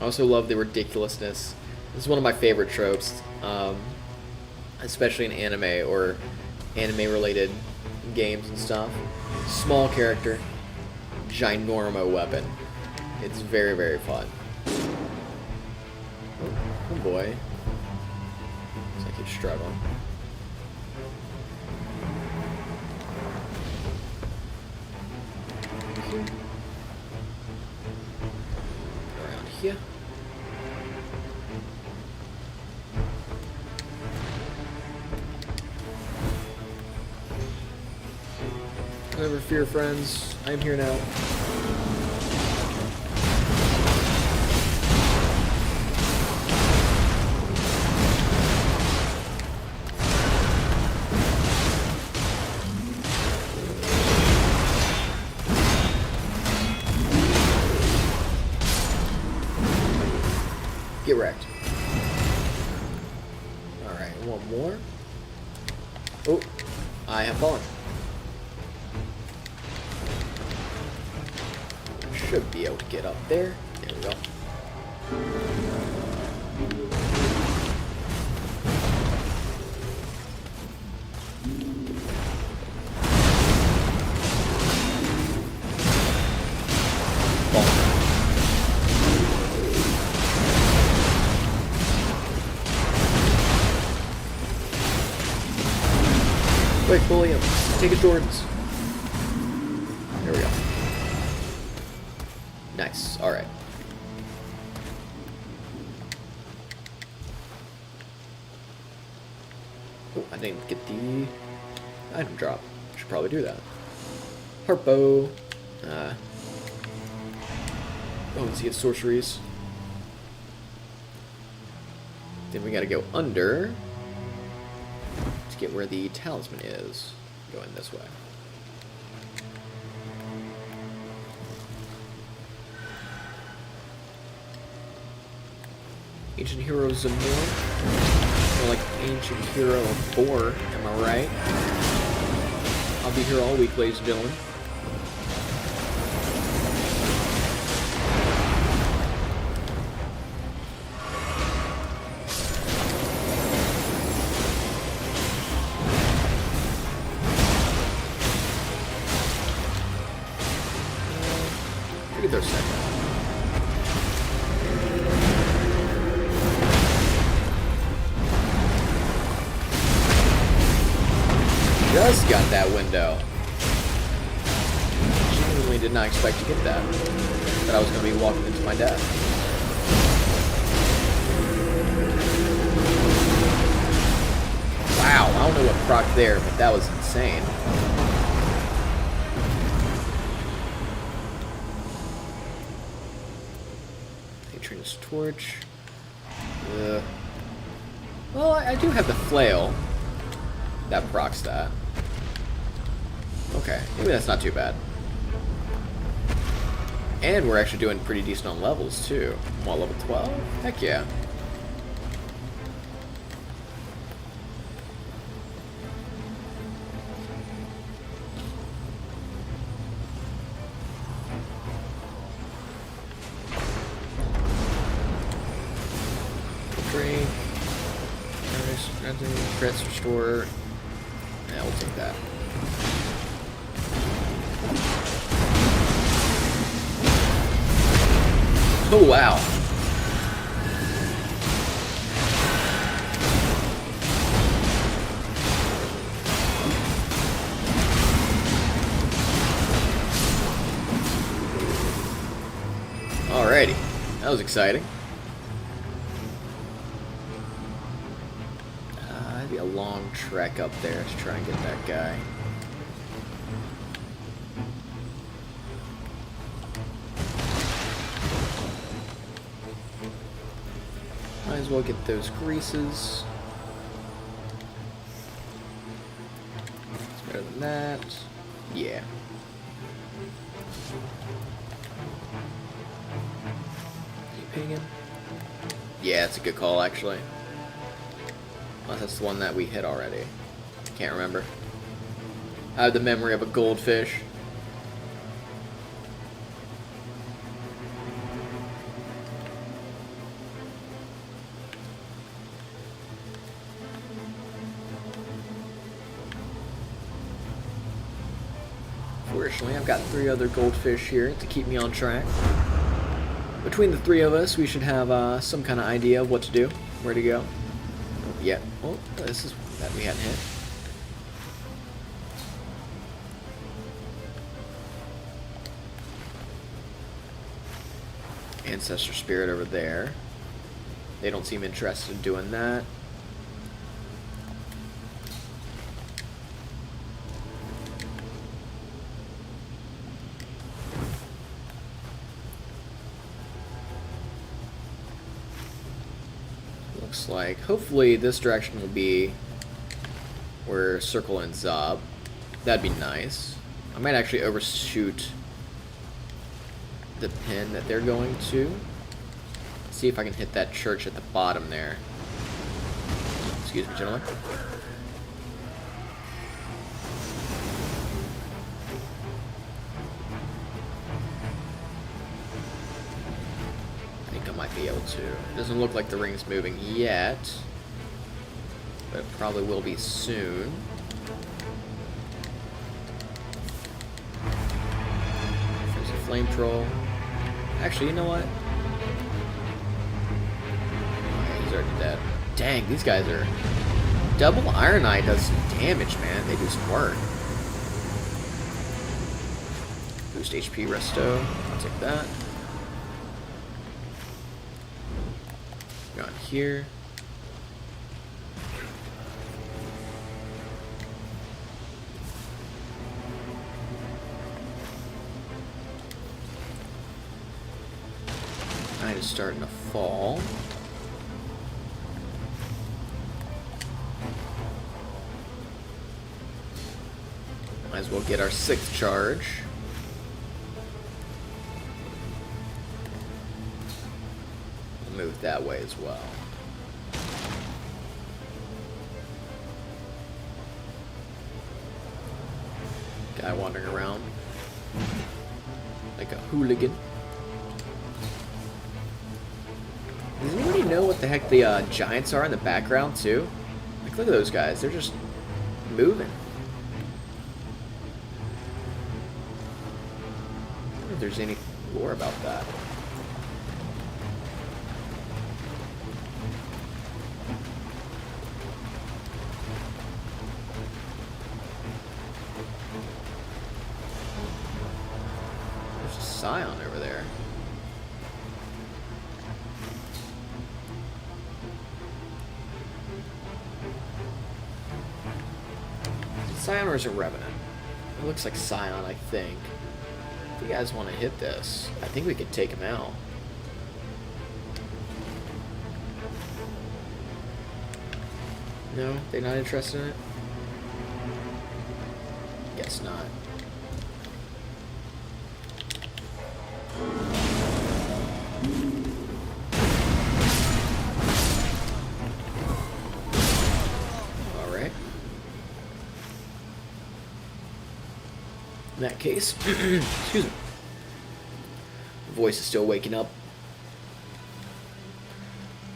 I also love the ridiculousness. This is one of my favorite tropes, especially in anime or anime-related games and stuff. Small character, ginormo weapon. It's very, very fun. Oh boy. Looks like he's struggling. Around here. Never fear, friends. I am here now. Get wrecked. Alright, one more. Oh, I have fallen. Should be able to get up there. There we go. Quick, bully him. Take his Jordans. There we go. Nice. Alright. Oh, I didn't get the item drop. Should probably do that. Harpo. Oh, let's get sorceries. Then we gotta go under to get where the talisman is. Going this way. Ancient hero Zamor. More like ancient hero of Boar, am I right? I'll be here all week, ladies and gentlemen. Look at their second. Just got that window. Genuinely did not expect to get that. Thought I was going to be walking into my death. Wow, I don't know what proc there, but that was insane. Patron's torch. Well, I do have the flail. That procs that. Okay, maybe that's not too bad. And we're actually doing pretty decent on levels, too. What, level 12? Heck yeah. Drink. Crits restore. Yeah, we'll take that. Oh, wow. Alrighty. That was exciting. It'd be a long trek up there to try and get that guy. Might as well get those greases. It's better than that. Yeah. You pinging? Yeah, it's a good call, actually. Unless that's the one that we hit already. Can't remember. I have the memory of a goldfish. Fortunately, I've got 3 other goldfish here to keep me on track. Between the 3 of us, we should have some kind of idea of what to do, where to go. Yeah. Oh, this is that we hadn't hit. Ancestor spirit over there. They don't seem interested in doing that. Looks like hopefully this direction will be where circle ends up. That'd be nice. I might actually overshoot the pin that they're going to. See if I can hit that church at the bottom there. Excuse me, gentlemen. I think I might be able to. It doesn't look like the ring's moving yet, but it probably will be soon. There's a flame troll. Actually, you know what? Okay, he's already dead. Dang, these guys are... Double Iron Eye does some damage, man. They do some work. Boost HP resto. I'll take that. Go on here. Night is starting to fall. Might as well get our 6th charge. We'll move that way as well. Guy wandering around like a hooligan. Does anybody know what the heck the giants are in the background too? Like, look at those guys. They're just moving. I wonder if there's any lore about that. There's a scion over there. Scion or is it Revenant? It looks like Scion, I think. If you guys want to hit this, I think we could take him out. No? They're not interested in it? Guess not. In that case, excuse me. The voice is still waking up.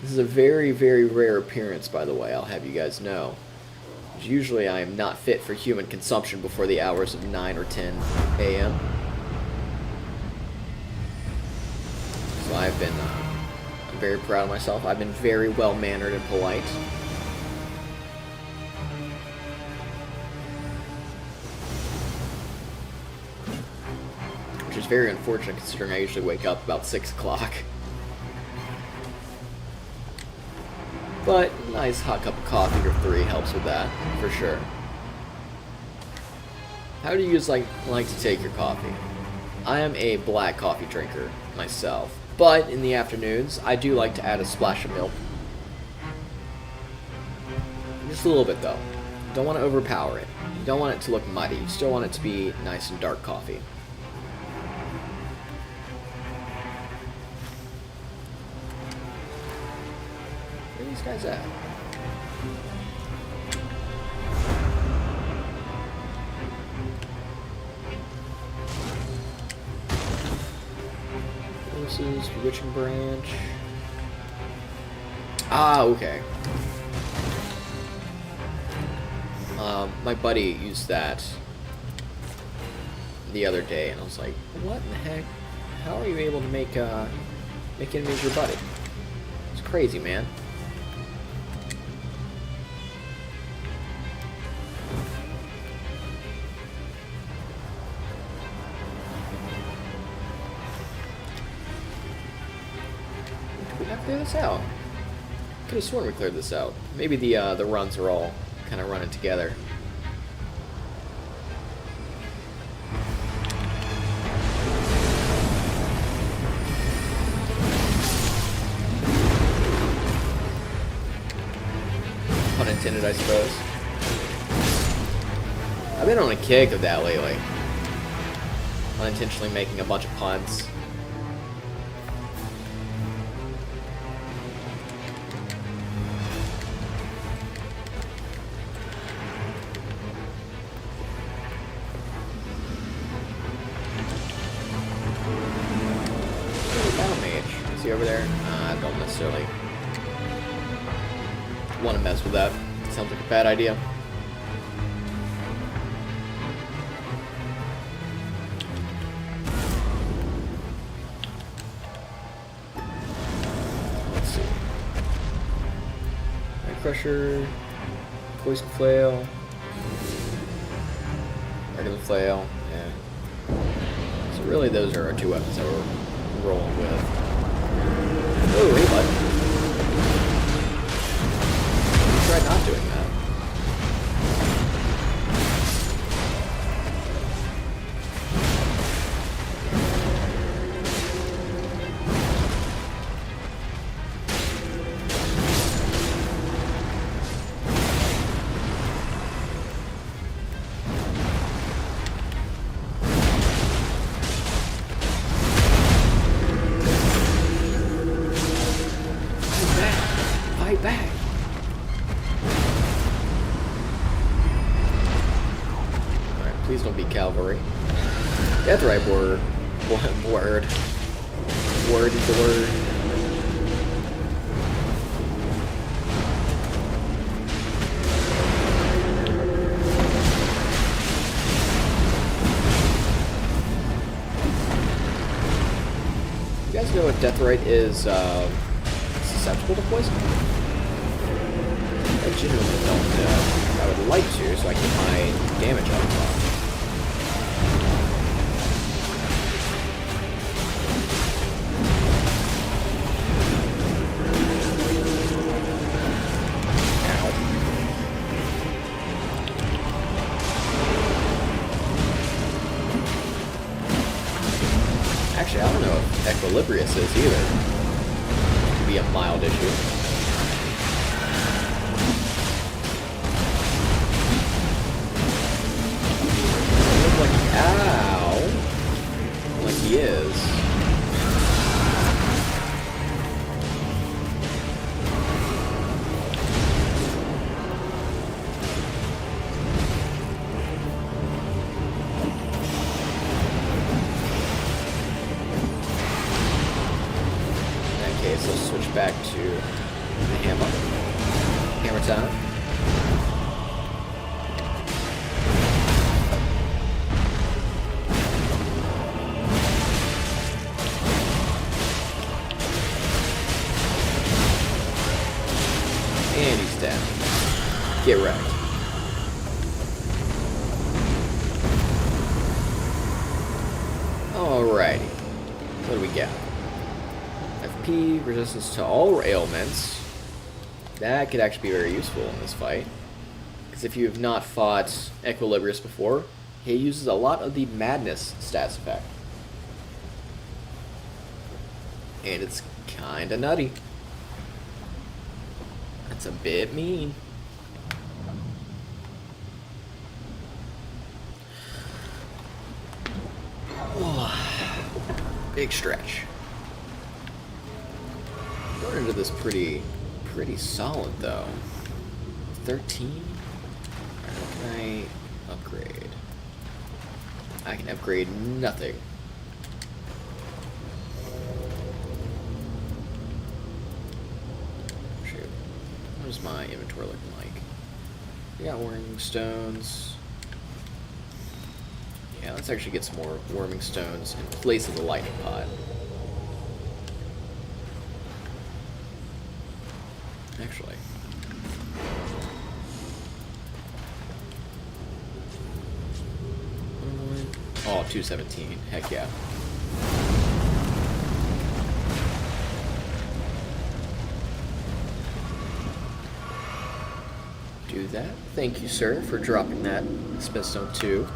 This is a very, very rare appearance, by the way, I'll have you guys know. Usually I am not fit for human consumption before the hours of 9 or 10 a.m. So I've been, I'm very proud of myself. I've been very well-mannered and polite. Which is very unfortunate considering I usually wake up about 6 o'clock. But a nice hot cup of coffee or 3 helps with that, for sure. How do you guys like to take your coffee? I am a black coffee drinker myself, but in the afternoons I do like to add a splash of milk. Just a little bit though. You don't want to overpower it. You don't want it to look muddy. You still want it to be nice and dark coffee. Where are these guys at? This is Bewitching Branch. Ah, okay. My buddy used that the other day, and I was like, what in the heck? How are you able to make enemies your buddy? It's crazy, man. Did we not clear this out? Could have sworn we cleared this out. Maybe the runs are all kind of running together. Pun intended, I suppose. I've been on a kick of that lately. Unintentionally making a bunch of puns. Is he over there? I don't necessarily want to mess with that. Sounds like a bad idea. Let's see. Night Crusher, Poison Flail, regular Flail, yeah. So really those are our 2 weapons that we're rolling with. Oh, hey, bud. Try not doing that. Please don't be cavalry. That's right, word. Word. Word is the word. You guys know if Deathrite is susceptible to poison? I genuinely don't know. I would like to, so I keep my damage up. Actually, I don't know if Equilibrius is either. It could be a mild issue. Ow! Like he is. In that case, let's switch back to the hammer. Hammer time. And he's dead. Get wrecked. Alrighty. What do we got? FP, resistance to all ailments. That could actually be very useful in this fight. Because if you have not fought Equilibrius before, he uses a lot of the Madness stats effect. And it's kinda nutty. That's a bit mean. Big stretch. Going into this pretty solid though. 13? What can I upgrade? I can upgrade nothing. What is my inventory looking like? We got warming stones. Yeah, let's actually get some more warming stones in place of the lightning pot. Actually. Oh, 217. Heck yeah. Do that. Thank you, sir, for dropping that Smithstone 2.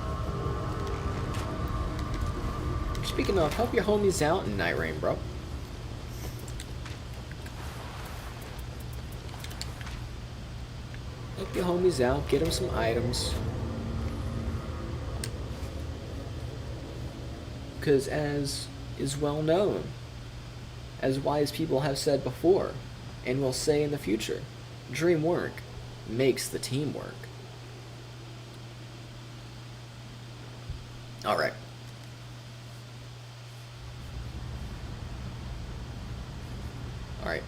Speaking of, help your homies out in Night Rain, bro. Help your homies out, get them some items. Because as is well known, as wise people have said before, and will say in the future, dream work makes the team work. Alright. Alright.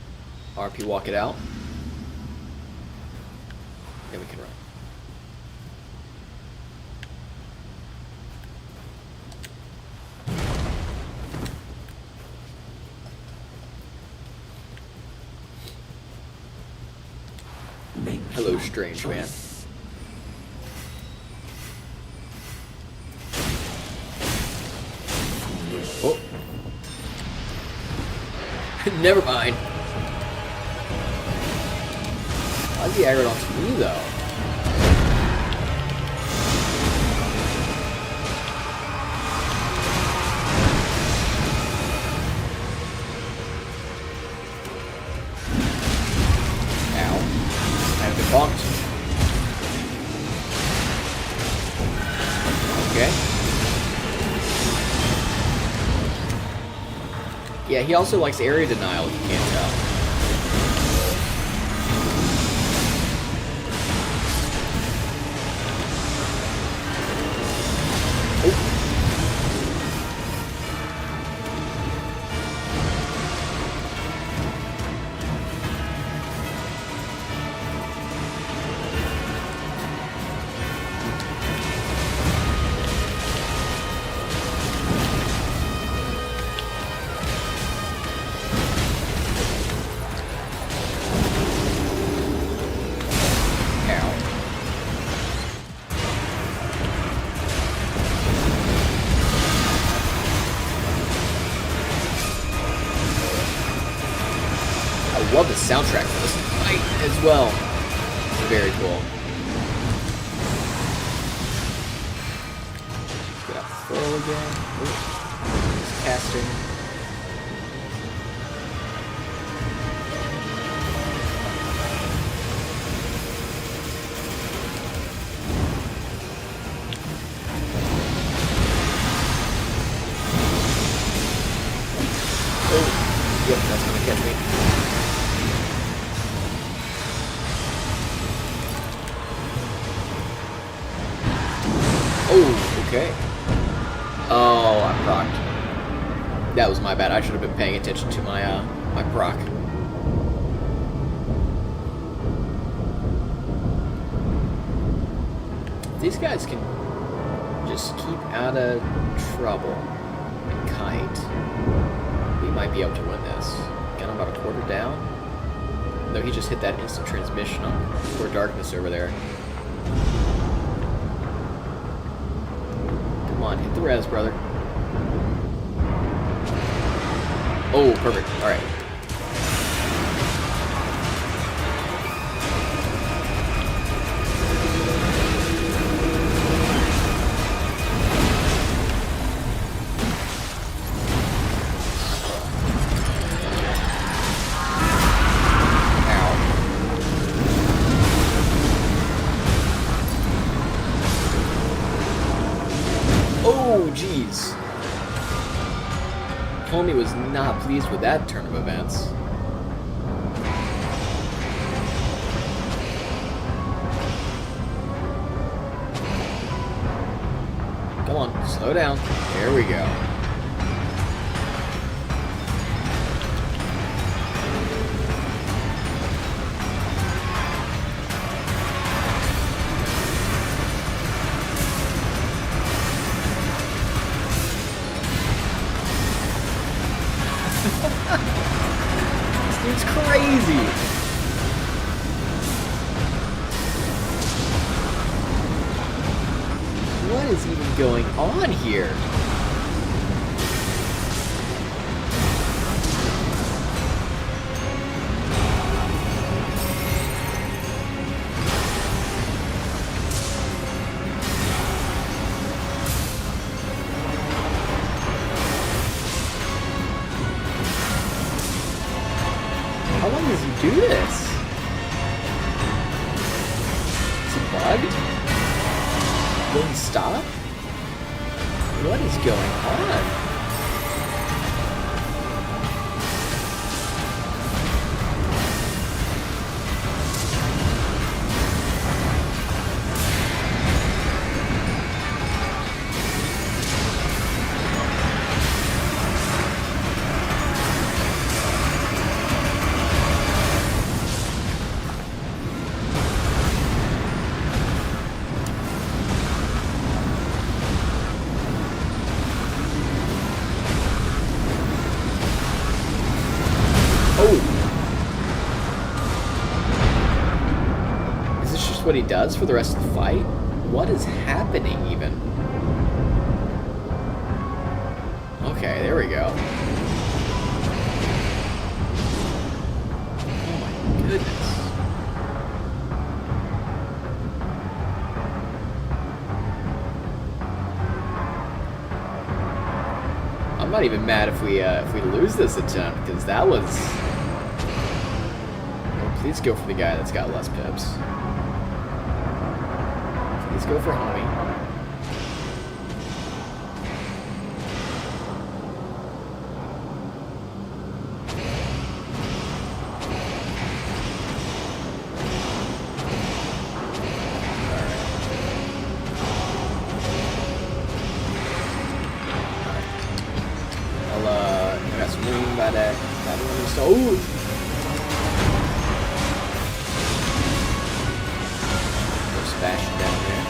RP walk it out. Then we can run. Hello, strange man. Oh. Never mind. Why's he aggroed onto me, though? Bonked. Okay. Yeah, he also likes area denial, if you can't tell. love the soundtrack for this fight as well. Very cool. Get out the throw again. Ooh. Just casting. Yep, that's gonna catch me. Oh, okay. Oh, I procced. That was my bad. I should have been paying attention to my my proc. These guys can just keep out of trouble and kite. We might be able to win this. Got him about a quarter down. Though he just hit that instant transmission on poor Darkness over there. Come on, hit the res, brother. Oh, perfect. Alright. Oh, jeez. Homie was not pleased with that turn of events. Come on, slow down. There we go. This dude's crazy. What is even going on here? How long does he do this? Is he bugged? Will he stop? What is going on? Oh! Is this just what he does for the rest of the fight? What is happening, even? Okay, there we go. Oh my goodness. I'm not even mad if we lose this attempt, because that was... Oh, please go for the guy that's got less pips. Please go for homie. I got some room by that. Oh! Go smashing down there.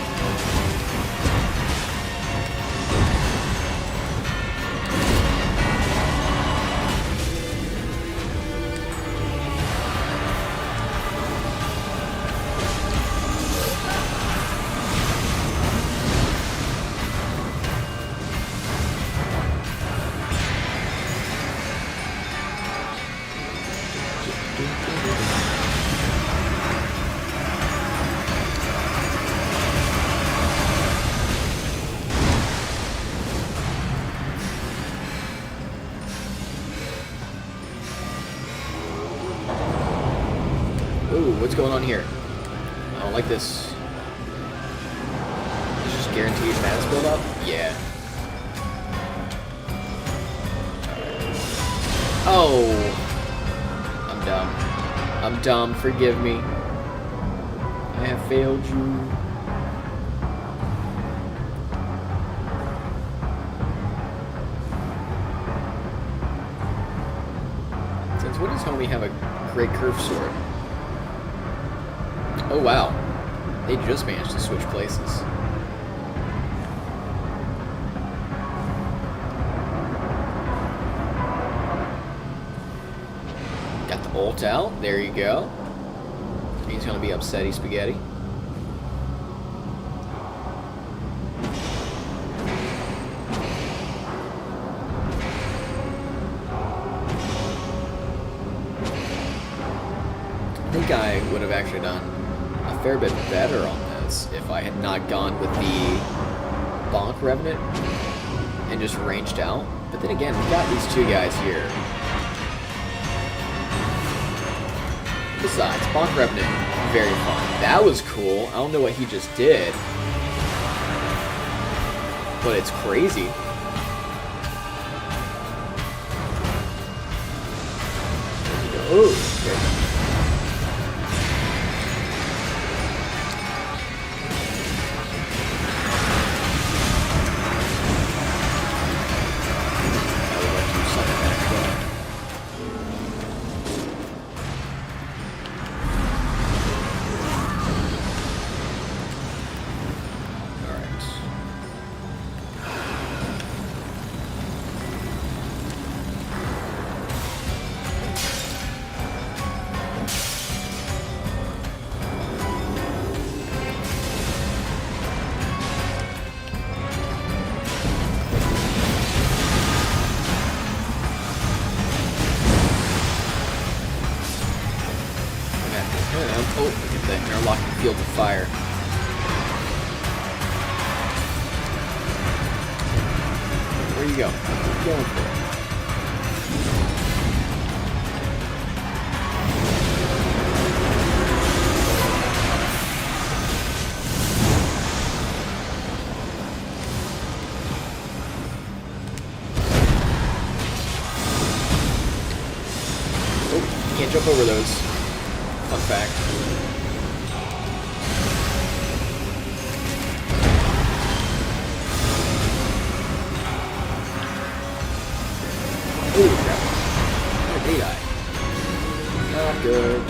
what's going on here? I don't like this. This just guaranteed status build up? Yeah. Oh! I'm dumb. I'm dumb, forgive me. I have failed you. Since when does homie have a great curve sword? Oh wow. They just managed to switch places. Got the bolt out. There you go. He's gonna be upsetty spaghetti. I think I would have actually done a fair bit better on this if I had not gone with the Bonk Revenant and just ranged out. But then again, we've got these two guys here. Besides, Bonk Revenant, very fun. That was cool. I don't know what he just did, but it's crazy. Oh, okay. Oh, look at that interlocking field of fire. Where you go? Keep going for it. Oh, you can't jump over those. Fun fact. Ooh, crap. Where did he die? Not good.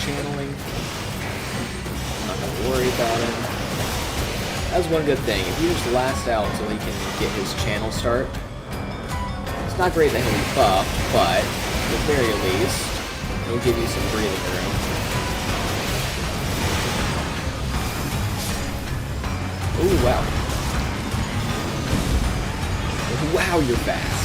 Channeling. Not gonna worry about him. That's one good thing. If you just last out until he can get his channel start, it's not great that he'll be buffed, but at the very least, it'll give you some breathing room. Ooh, wow. Wow, you're fast.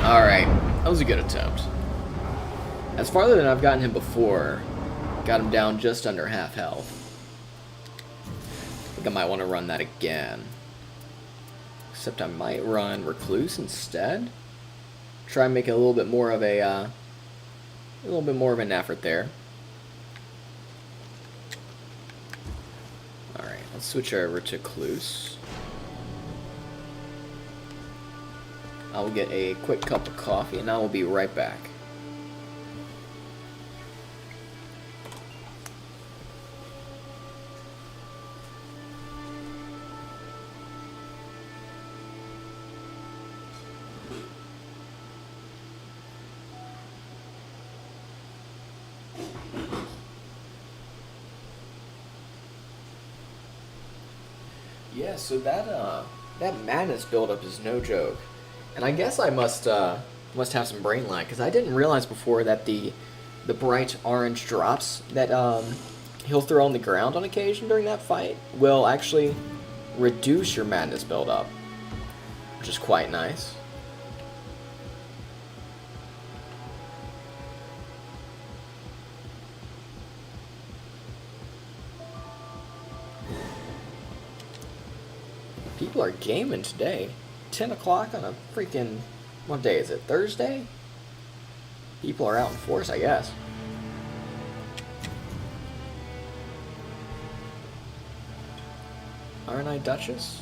Alright, that was a good attempt. That's farther than I've gotten him before. Got him down just under half health. I think I might want to run that again. Except I might run Recluse instead. Try and make it a little bit more of a A little bit more of an effort there. Alright, let's switch over to Recluse. I will get a quick cup of coffee and I will be right back. Yeah, so that madness buildup is no joke, and I guess I must have some brain lag because I didn't realize before that the bright orange drops that he'll throw on the ground on occasion during that fight will actually reduce your madness buildup, which is quite nice. People are gaming today. 10 o'clock on a freaking... What day is it? Thursday? People are out in force, I guess. Aren't I Duchess?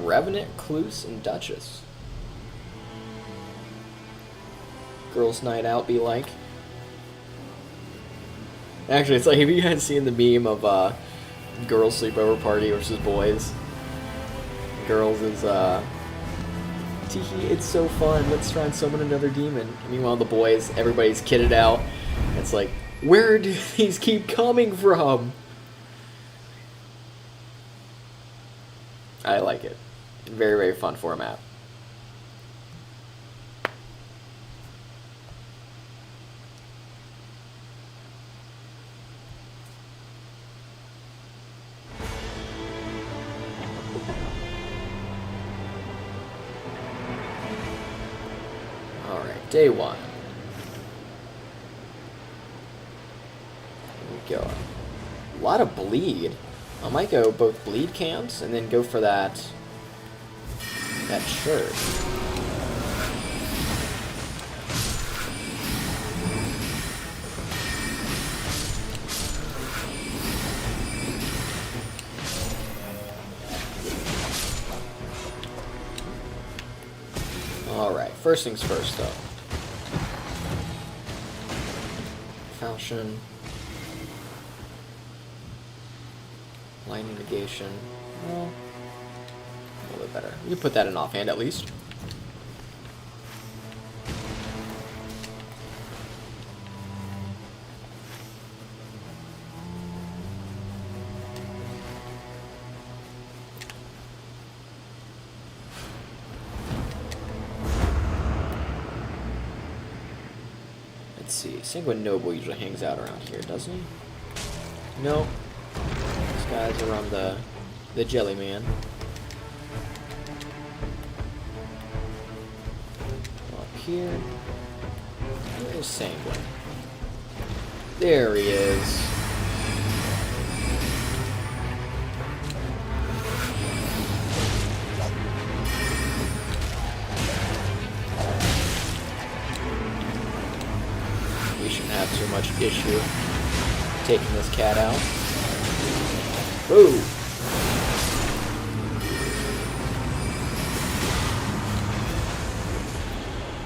Revenant, Recluse, and Duchess. Girls' night out be like. Actually, it's like, have you guys seen the meme of, girls sleepover party versus boys? Girls is teehee, it's so fun, let's try and summon another demon. And meanwhile the boys, everybody's kitted out. It's like, where do these keep coming from? I like it. Very, very fun format. Day one. Here we go. A lot of bleed. I might go both bleed camps and then go for that shirt. Alright, first things first though. Falchion, lightning negation. Well, a little bit better. You put that in offhand at least. Let's see. Sanguine Noble usually hangs out around here, doesn't he? No. This guy's around the Jelly Man. Up here. Where's Sanguine? There he is. Have too much issue taking this cat out. Ooh.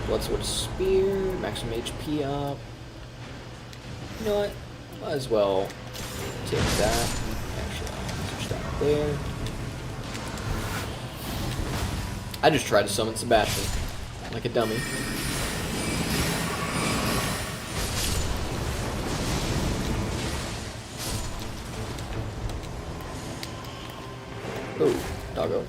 Bloodsword Spear, maximum HP up. You know what? Might as well take that. Actually, I'll switch that up there. I just tried to summon Sebastian like a dummy. Oh, doggo.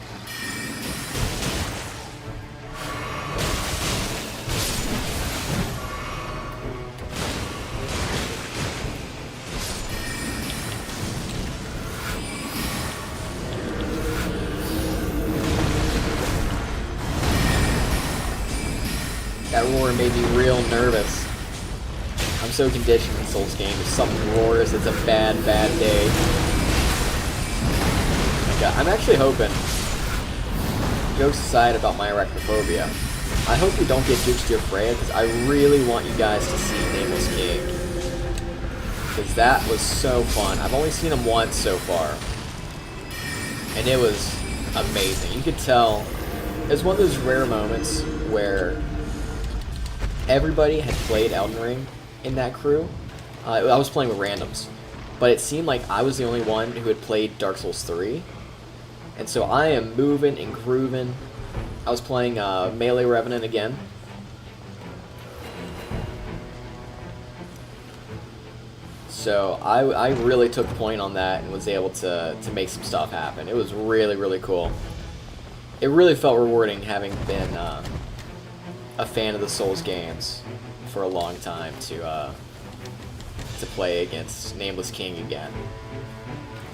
That roar made me real nervous. I'm so conditioned in Souls game. If something roars, it's a bad, bad day. I'm actually hoping, jokes aside about my arachnophobia, I hope we don't get Dukes to Freya, because I really want you guys to see Nameless King. Because that was so fun. I've only seen him once so far. And it was amazing. You could tell, it was one of those rare moments where everybody had played Elden Ring in that crew. I was playing with randoms. But it seemed like I was the only one who had played Dark Souls 3. And so I am moving and grooving. I was playing Melee Revenant again. So I really took point on that and was able to make some stuff happen. It was really, really cool. It really felt rewarding having been a fan of the Souls games for a long time to play against Nameless King again.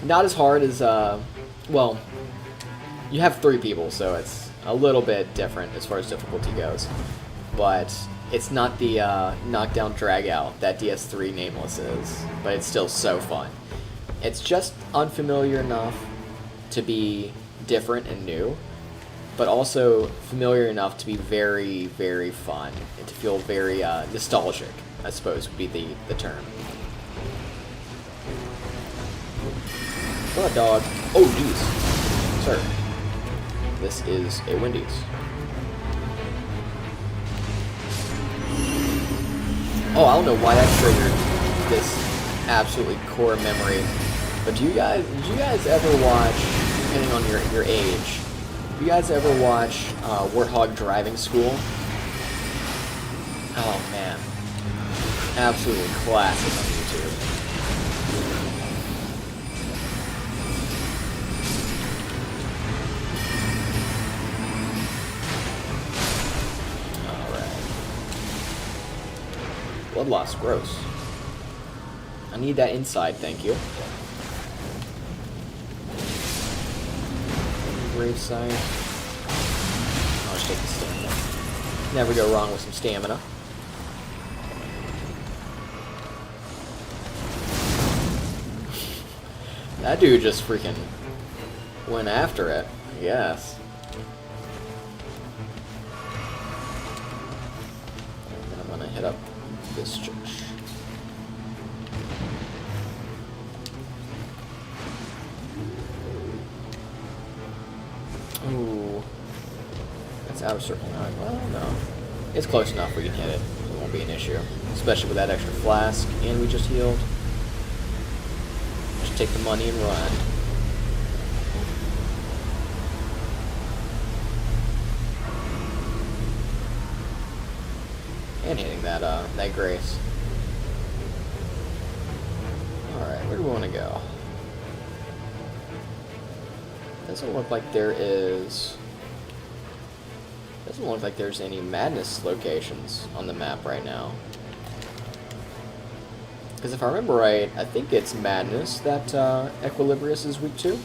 Not as hard as, well, you have 3 people, so it's a little bit different as far as difficulty goes. But it's not the knockdown drag out that DS3 Nameless is, but it's still so fun. It's just unfamiliar enough to be different and new, but also familiar enough to be very, very fun and to feel very nostalgic, I suppose would be the term. What a dog. Oh, geez. Sir. This is a Wendy's. Oh, I don't know why that triggered this absolutely core memory, but did you guys ever watch, depending on your age, do you guys ever watch Warthog Driving School? Oh man, absolutely classic on YouTube. Blood loss, gross. I need that inside, thank you. Graveside. I'll just take the stamina. Never go wrong with some stamina. That dude just freaking went after it, I guess. And then I'm gonna hit up this church. Ooh. That's out of circle 9. Well, no. It's close enough we can hit it. So it won't be an issue. Especially with that extra flask. And we just healed. Just take the money and run. And hitting that that grace. Alright, where do we want to go? Doesn't look like there is... Doesn't look like there's any madness locations on the map right now. Because if I remember right, I think it's madness that Equilibrius is weak to.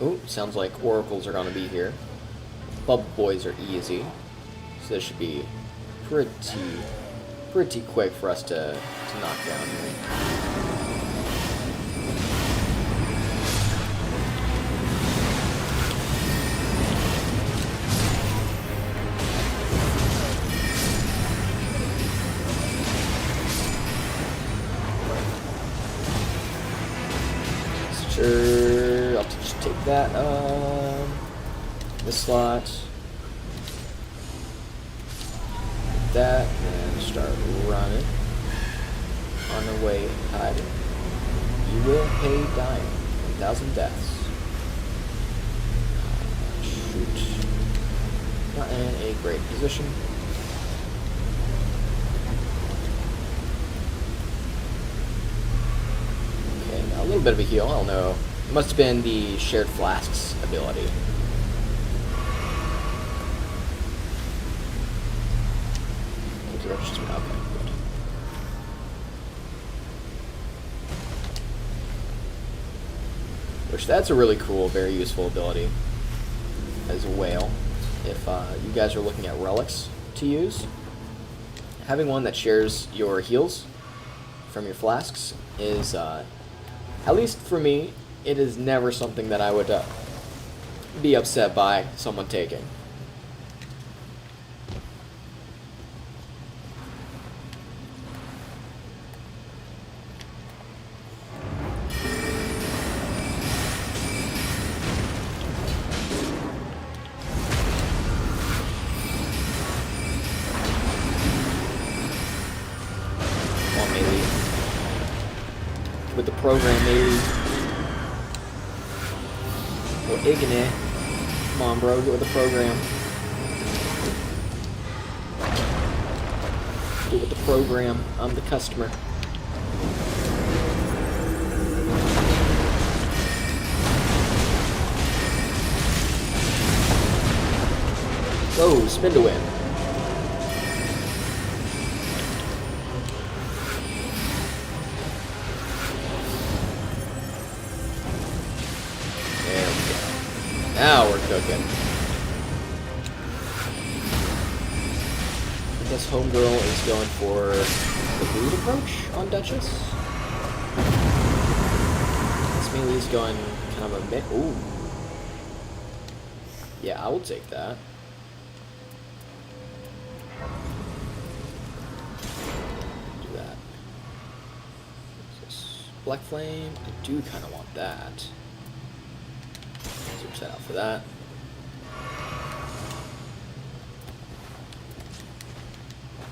Oh, sounds like oracles are going to be here. Bubble boys are easy, so this should be pretty quick for us to knock down here. Sure, I'll just take that this slot, that, and start running on the way hiding. You will pay dying 1,000 deaths. Shoot, not in a great position. Okay, now a little bit of a heal. I don't know. It must have been the shared flasks ability. Okay, good. Which that's a really cool, very useful ability as a whale. If you guys are looking at relics to use, having one that shares your heals from your flasks is, at least for me, it is never something that I would be upset by someone taking. With the program, maybe. Or Igné. Come on, bro, get with the program. Get with the program. I'm the customer. Oh, spin to win. Now we're cooking. I guess Homegirl is going for the brood approach on Duchess. Smiley's going kind of a mid. Ooh. Yeah, I will take that. Do that. Black Flame. I do kind of want that. Switch that out for that.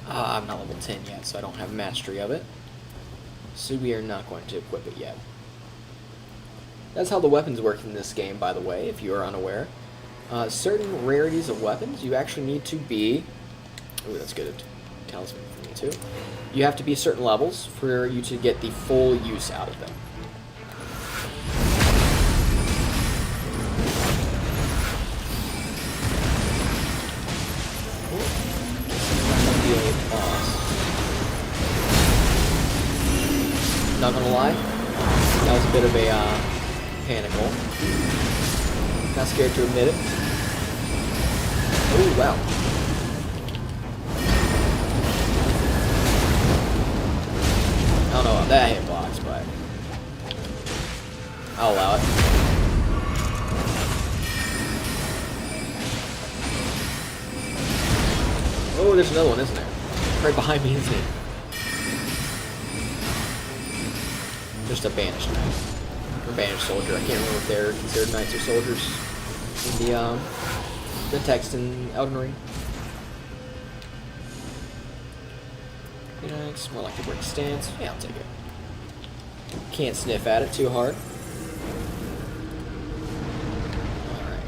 I'm not level 10 yet, so I don't have mastery of it. So we are not going to equip it yet. That's how the weapons work in this game, by the way, if you are unaware. Certain rarities of weapons, you actually need to be... Ooh, that's good. Talisman for me, too. You have to be certain levels for you to get the full use out of them. Not gonna lie, that was a bit of a panicle. Not scared to admit it. Oh wow! I don't know about that hitbox, but I'll allow it. Oh, there's another one, isn't there? Right behind me, isn't he? Just a banished knight. Or banished soldier. I can't remember if they're considered knights or soldiers in the text in Elden Ring. It's more like a brick stance. Yeah, I'll take it. Can't sniff at it too hard. Alright.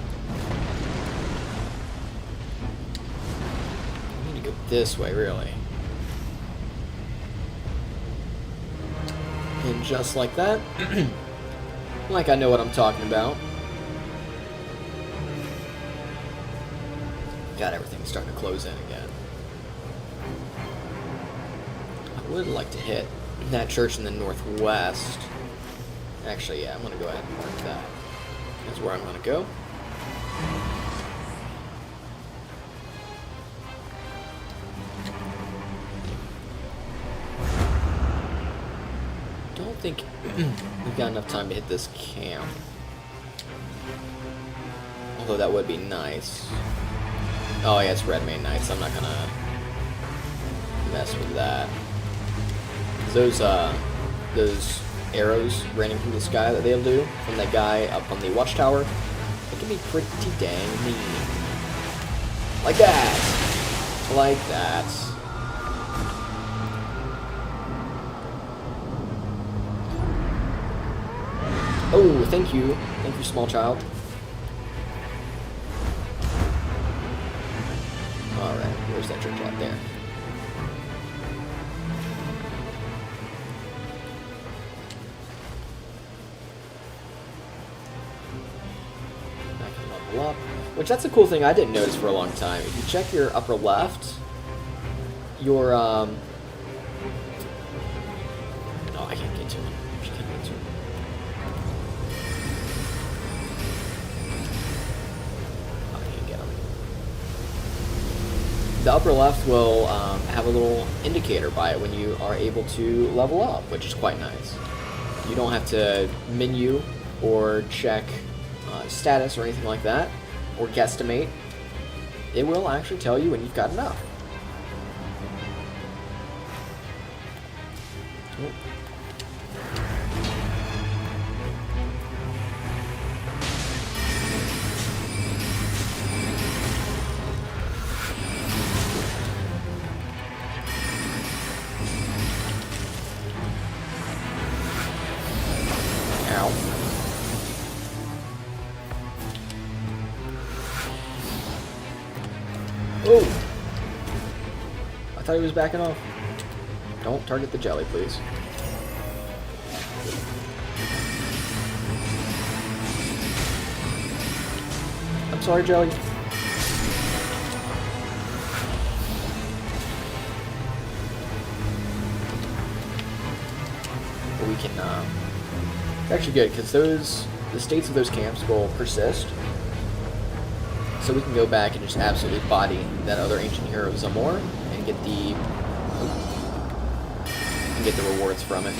I need to go this way, really. And just like that, like I know what I'm talking about. Got everything starting to close in again. I would like to hit that church in the northwest. Actually, yeah, I'm going to go ahead and mark that. That's where I'm going to go. I think we've got enough time to hit this camp. Although that would be nice. Oh yeah, it's Red Main Knights. I'm not gonna mess with that. Those arrows raining from the sky that they'll do from that guy up on the watchtower, it can be pretty dang mean. Like that. Like that. Oh, thank you. Thank you, small child. Alright, where's that church out there? I can level up. Which, that's a cool thing I didn't notice for a long time. If you check your upper left, your, Oh, I can't get to it. I can't get to it. the upper left will have a little indicator by it when you are able to level up, which is quite nice. You don't have to menu or check status or anything like that, or guesstimate. It will actually tell you when you've got enough. Oh! I thought he was backing off. Don't target the jelly, please. I'm sorry, jelly. But we can, it's actually good, because the states of those camps will persist. So we can go back and just absolutely body that other ancient hero Zamor and get the rewards from it.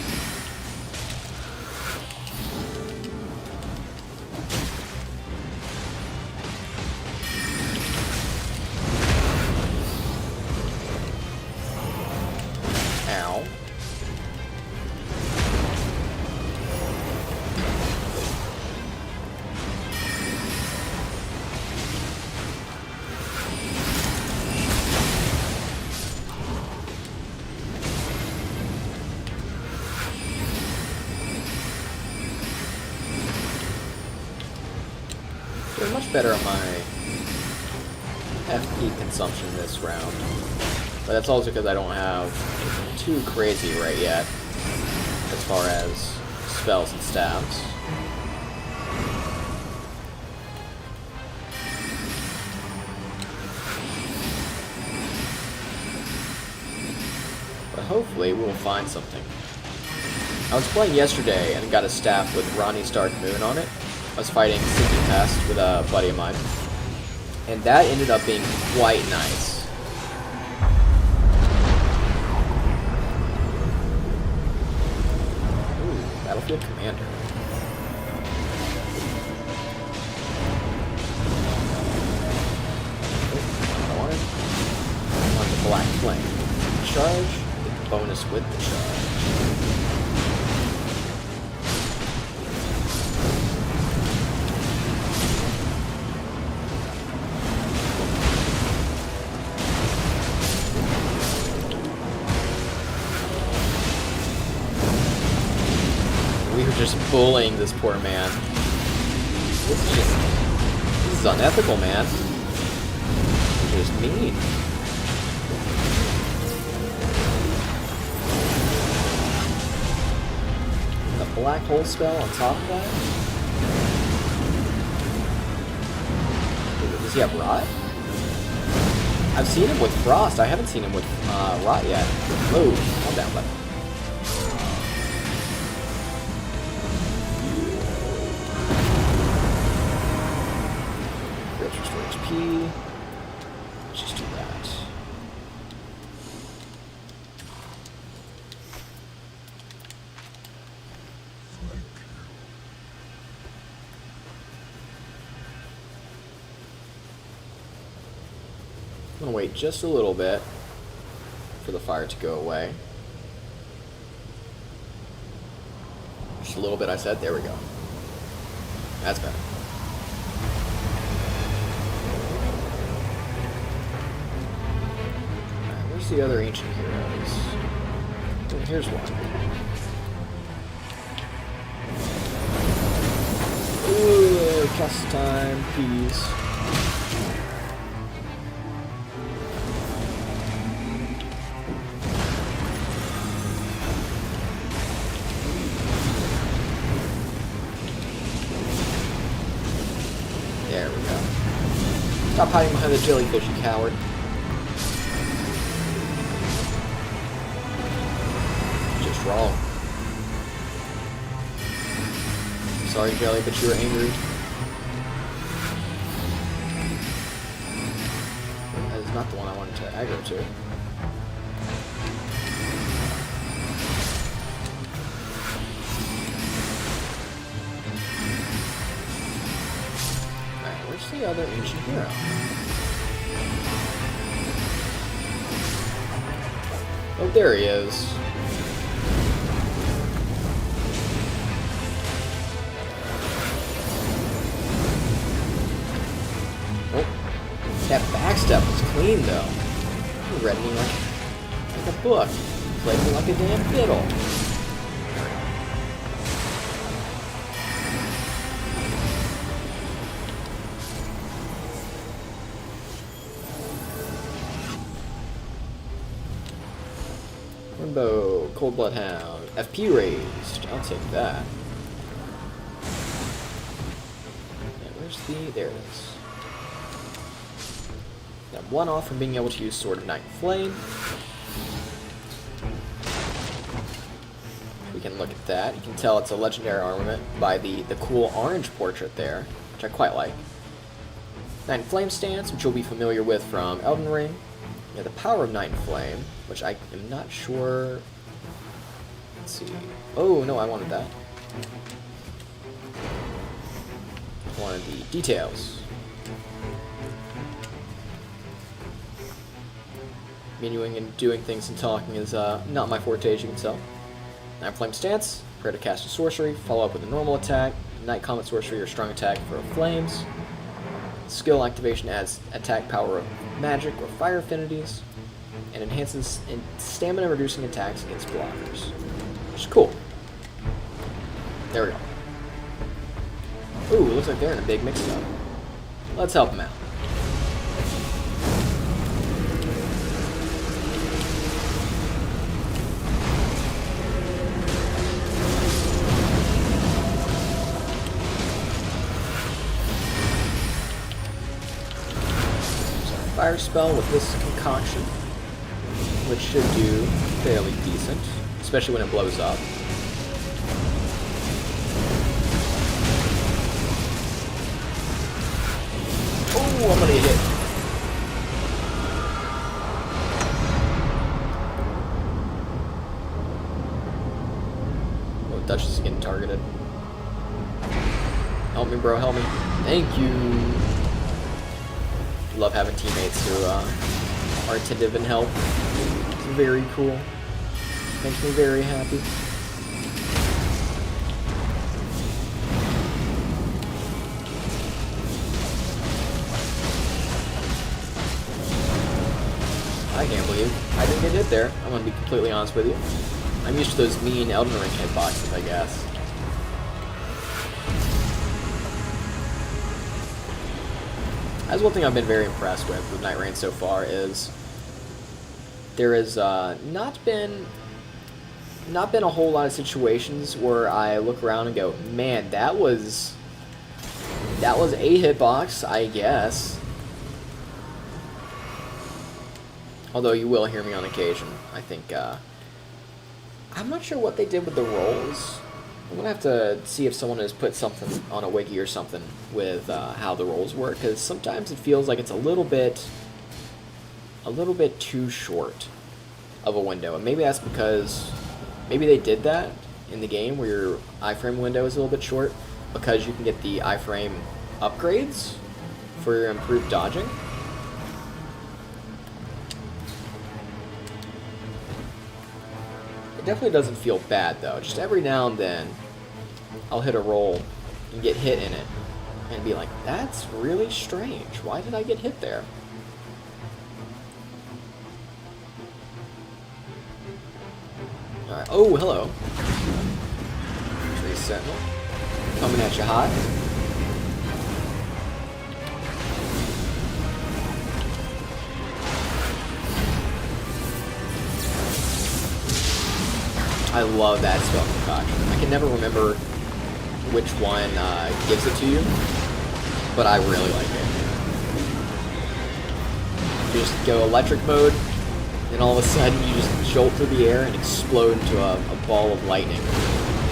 Ow. Doing much better on my FP consumption this round, but that's also because I don't have anything too crazy right yet as far as spells and staffs. But hopefully we will find something. I was playing yesterday and got a staff with Ronnie's Dark Moon on it. I was fighting Sinking Pest with a buddy of mine, and that ended up being quite nice. Ooh, Battlefield Commander. I want the Black Flame. Charge, bonus with the charge. We were just bullying this poor man. This is unethical, man. You're just mean. A black hole spell on top of that? Does he have rot? I've seen him with frost. I haven't seen him with rot yet. Whoa, calm down, bud. HP. Let's just do that. I'm gonna wait just a little bit for the fire to go away. Just a little bit, I said. There we go. That's better. The other ancient heroes. And here's one. Ooh, cast time, please. There we go. Stop hiding behind the jellyfish, you coward. Wrong. Sorry, Jelly, but you were angry. That is It's not the one I wanted to aggro to. Alright, where's the other ancient hero? Oh, there he is. That backstep was clean, though. He read me like a book. Played me like a damn fiddle. Rainbow, Cold Bloodhound, FP raised. I'll take that. Yeah, where's the... There it is. I'm one off from being able to use Sword of Night and Flame. We can look at that. You can tell it's a legendary armament by the cool orange portrait there, which I quite like. Night and Flame stance, which you'll be familiar with from Elden Ring. Yeah, the power of Night and Flame, which I am not sure... Let's see. Oh, no, I wanted that. I wanted the details. Menuing and doing things and talking is not my forte, as you can tell. Night Flame stance, prepare to cast a sorcery, follow up with a normal attack, Night Comet sorcery or strong attack for flames. Skill activation adds attack power of magic or fire affinities, and enhances stamina reducing attacks against blockers. Which is cool. There we go. Ooh, looks like they're in a big mix-up. Let's help them out. Fire spell with this concoction, which should do fairly decent, especially when it blows up. Oh, I'm gonna get hit. Oh, Dutch is getting targeted. Help me, bro, help me. Thank you. Love having teammates who are attentive and help. It's very cool. Makes me very happy. I can't believe I didn't get hit there. I'm gonna be completely honest with you. I'm used to those mean Elden Ring hitboxes, I guess. That's one thing I've been very impressed with Night Rain so far is there has not been a whole lot of situations where I look around and go, man, that was a hitbox, I guess. Although you will hear me on occasion. I think I'm not sure what they did with the rolls. I'm gonna have to see if someone has put something on a wiki or something with how the rolls work, because sometimes it feels like it's a little bit too short of a window, and maybe that's because maybe they did that in the game where your iframe window is a little bit short because you can get the iframe upgrades for your improved dodging. It definitely doesn't feel bad though. Just every now and then I'll hit a roll and get hit in it and be like, that's really strange. Why did I get hit there? Alright, oh, hello. Tree Sentinel. Coming at you hot. I love that spell concoction. I can never remember which one gives it to you, but I really like it. You just go electric mode, and all of a sudden you just jolt through the air and explode into a ball of lightning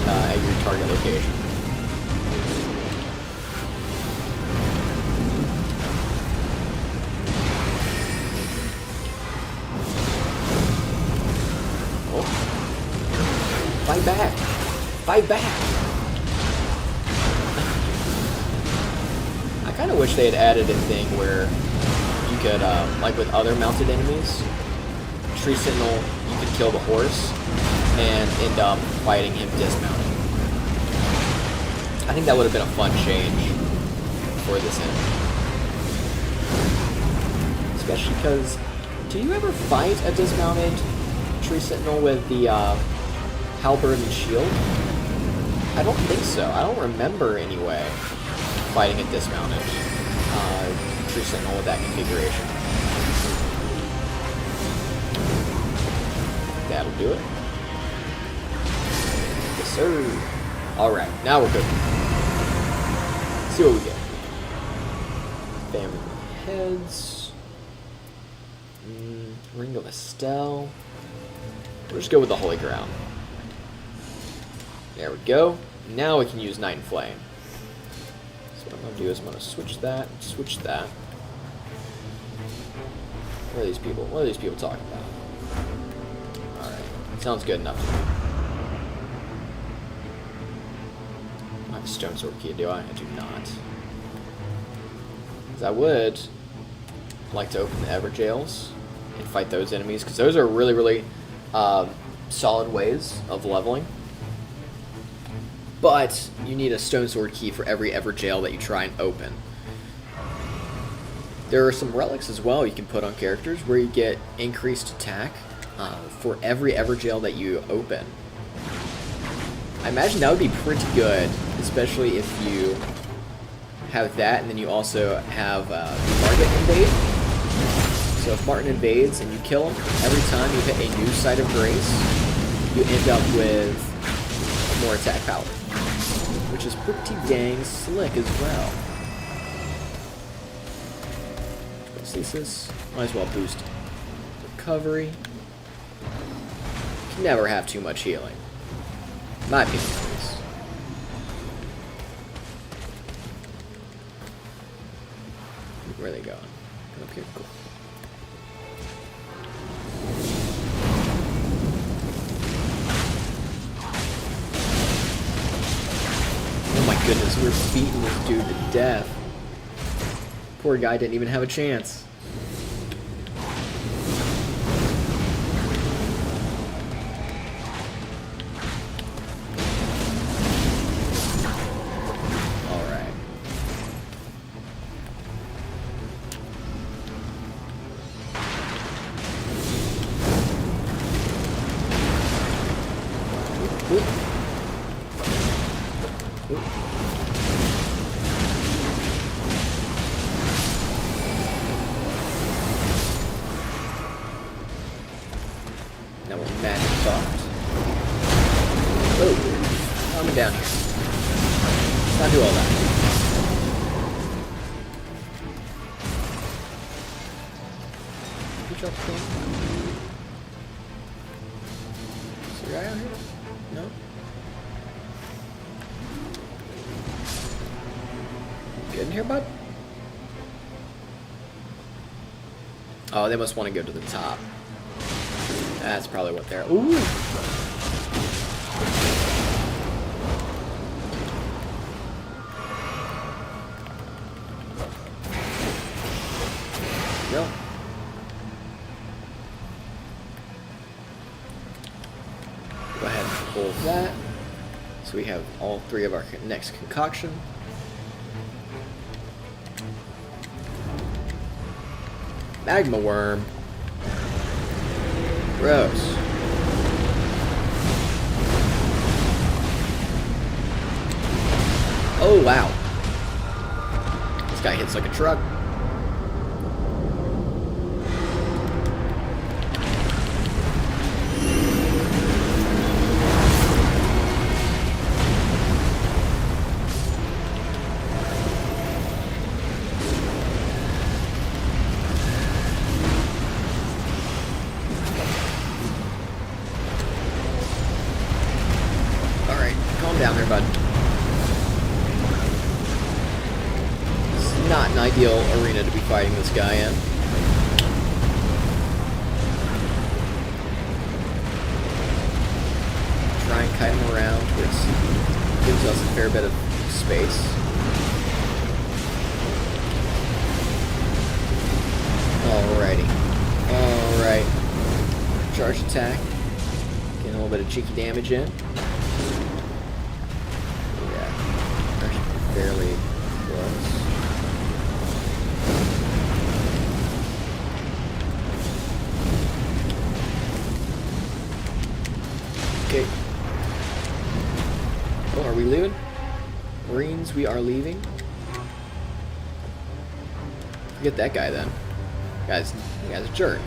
at your target location. Fight back! Fight back! I kind of wish they had added a thing where you could, like with other mounted enemies, Tree Sentinel, you could kill the horse and end up fighting him dismounted. I think that would have been a fun change for this enemy. Especially because, do you ever fight a dismounted Tree Sentinel with the halberd and shield? I don't think so. I don't remember anyway fighting a dismounted Tree Sentinel with that configuration. That'll do it. Yes, sir. Alright, now we're good. Let's see what we get. Family heads. Ring of Estelle. We'll just go with the Holy Ground. There we go. Now we can use Night and Flame. So what I'm going to do is I'm going to switch that, switch that. What are these people? What are these people talking about? Alright. Sounds good enough to me. I have a Stone Sword key, do I? I do not. Because I would like to open the Ever Jails and fight those enemies, because those are really, really solid ways of leveling. But you need a Stone Sword key for every Ever Jail that you try and open. There are some relics as well you can put on characters where you get increased attack for every Ever Jail that you open. I imagine that would be pretty good, especially if you have that and then you also have Margit invade. So if Martin invades and you kill him, every time you hit a new Site of Grace, you end up with more attack power, which is pretty dang slick as well. Prosthesis, might as well boost recovery. Can never have too much healing. My opinion, at least. Where are they going? Come up here, cool. Oh my goodness, we're beating this dude to death. Poor guy didn't even have a chance. Alright. Oop. Oop. Now we're magic buffed. Oh, coming down here. Let's not do all that. Did you drop the thing? Is there a guy out here? No? Get in here, bud? Oh, they must want to go to the top. That's probably what they're... Ooh! Go. Go ahead and pull that. So we have all three of our next concoction. Magma worm. Gross. Oh, wow. This guy hits like a truck. Down there, bud. It's not an ideal arena to be fighting this guy in. Try and kite him base. Alrighty. Alright. Charge attack. Getting a little bit of cheeky damage in. Yeah. Actually fairly close. Okay. Oh, are we leaving? Marines, we are leaving. Forget that guy then. Guy's a jerk.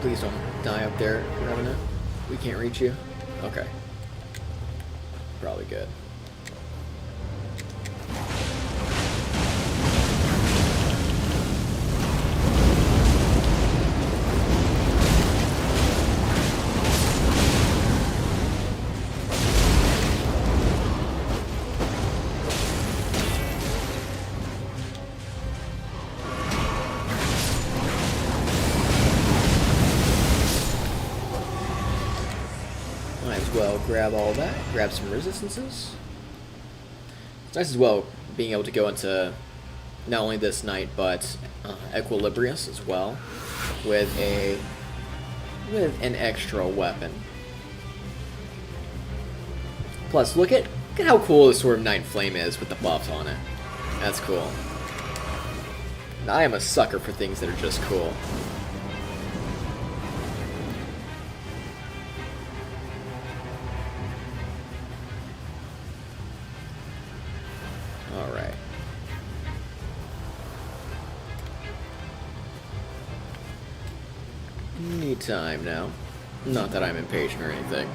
Please don't die up there, Revenant. We can't reach you. Okay. Probably good. Might as well grab all that, grab some resistances. It's nice as well being able to go into not only this knight, but Equilibrius as well, with an extra weapon. Plus, look at how cool the Sword of Night Flame is with the buffs on it. That's cool. And I am a sucker for things that are just cool. Alright. Need time now. Not that I'm impatient or anything.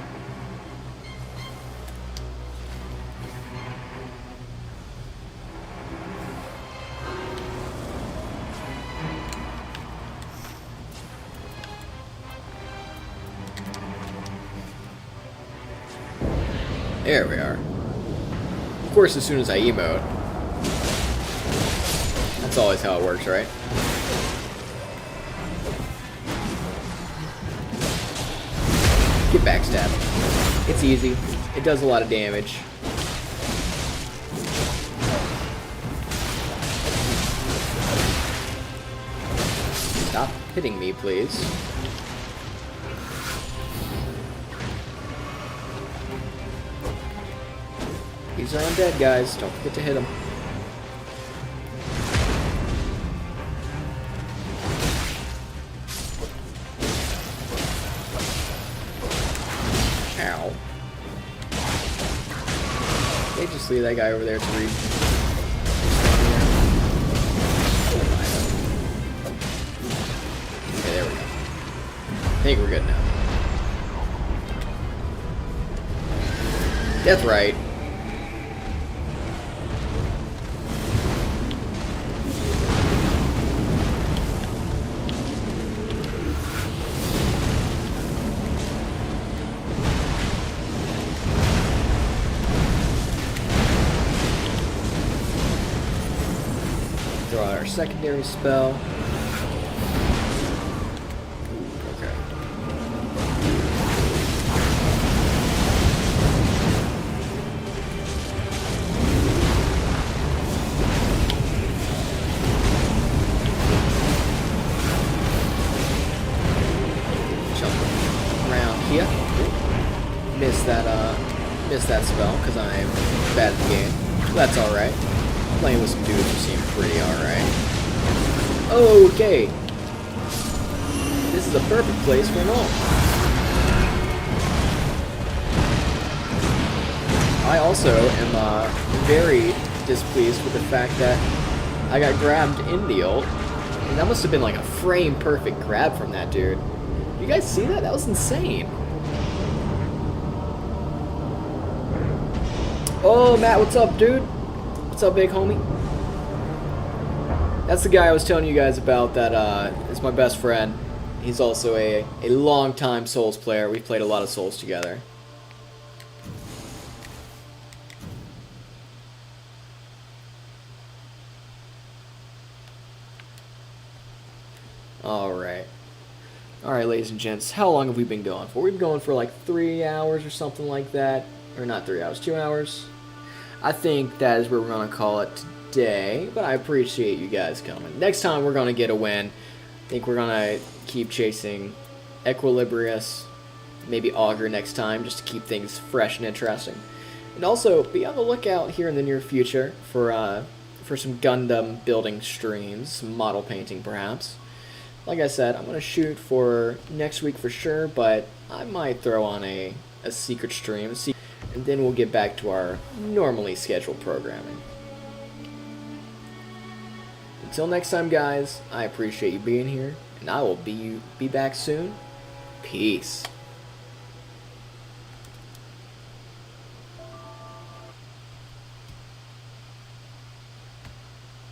There we are. Of course, as soon as I emote. That's always how it works, right? Get backstab. It's easy. It does a lot of damage. Stop hitting me, please. These are undead, guys. Don't forget to hit them. Ow. They just leave that guy over there to read. Okay, there we go. I think we're good now. Death right. Throw out our secondary spell. Okay. Jump around here. Missed that spell because I'm bad at the game. That's alright. Playing with some dudes who seem pretty alright. Okay. This is a perfect place for an ult. I also am very displeased with the fact that I got grabbed in the ult. And that must have been like a frame perfect grab from that dude. You guys see that? That was insane. Oh, Matt, what's up, dude? What's up, big homie? That's the guy I was telling you guys about that is my best friend. He's also a long-time Souls player. We've played a lot of Souls together. Alright. Alright, ladies and gents, how long have we been going for? We've been going for like 3 hours or something like that. Or not 3 hours, 2 hours. I think that is where we're going to call it today, but I appreciate you guys coming. Next time we're going to get a win. I think we're going to keep chasing Equilibrius, maybe Augur next time, just to keep things fresh and interesting. And also, be on the lookout here in the near future for some Gundam building streams, some model painting perhaps. Like I said, I'm going to shoot for next week for sure, but I might throw on a secret stream, and then we'll get back to our normally scheduled programming. Until next time, guys, I appreciate you being here, and I will be back soon. Peace.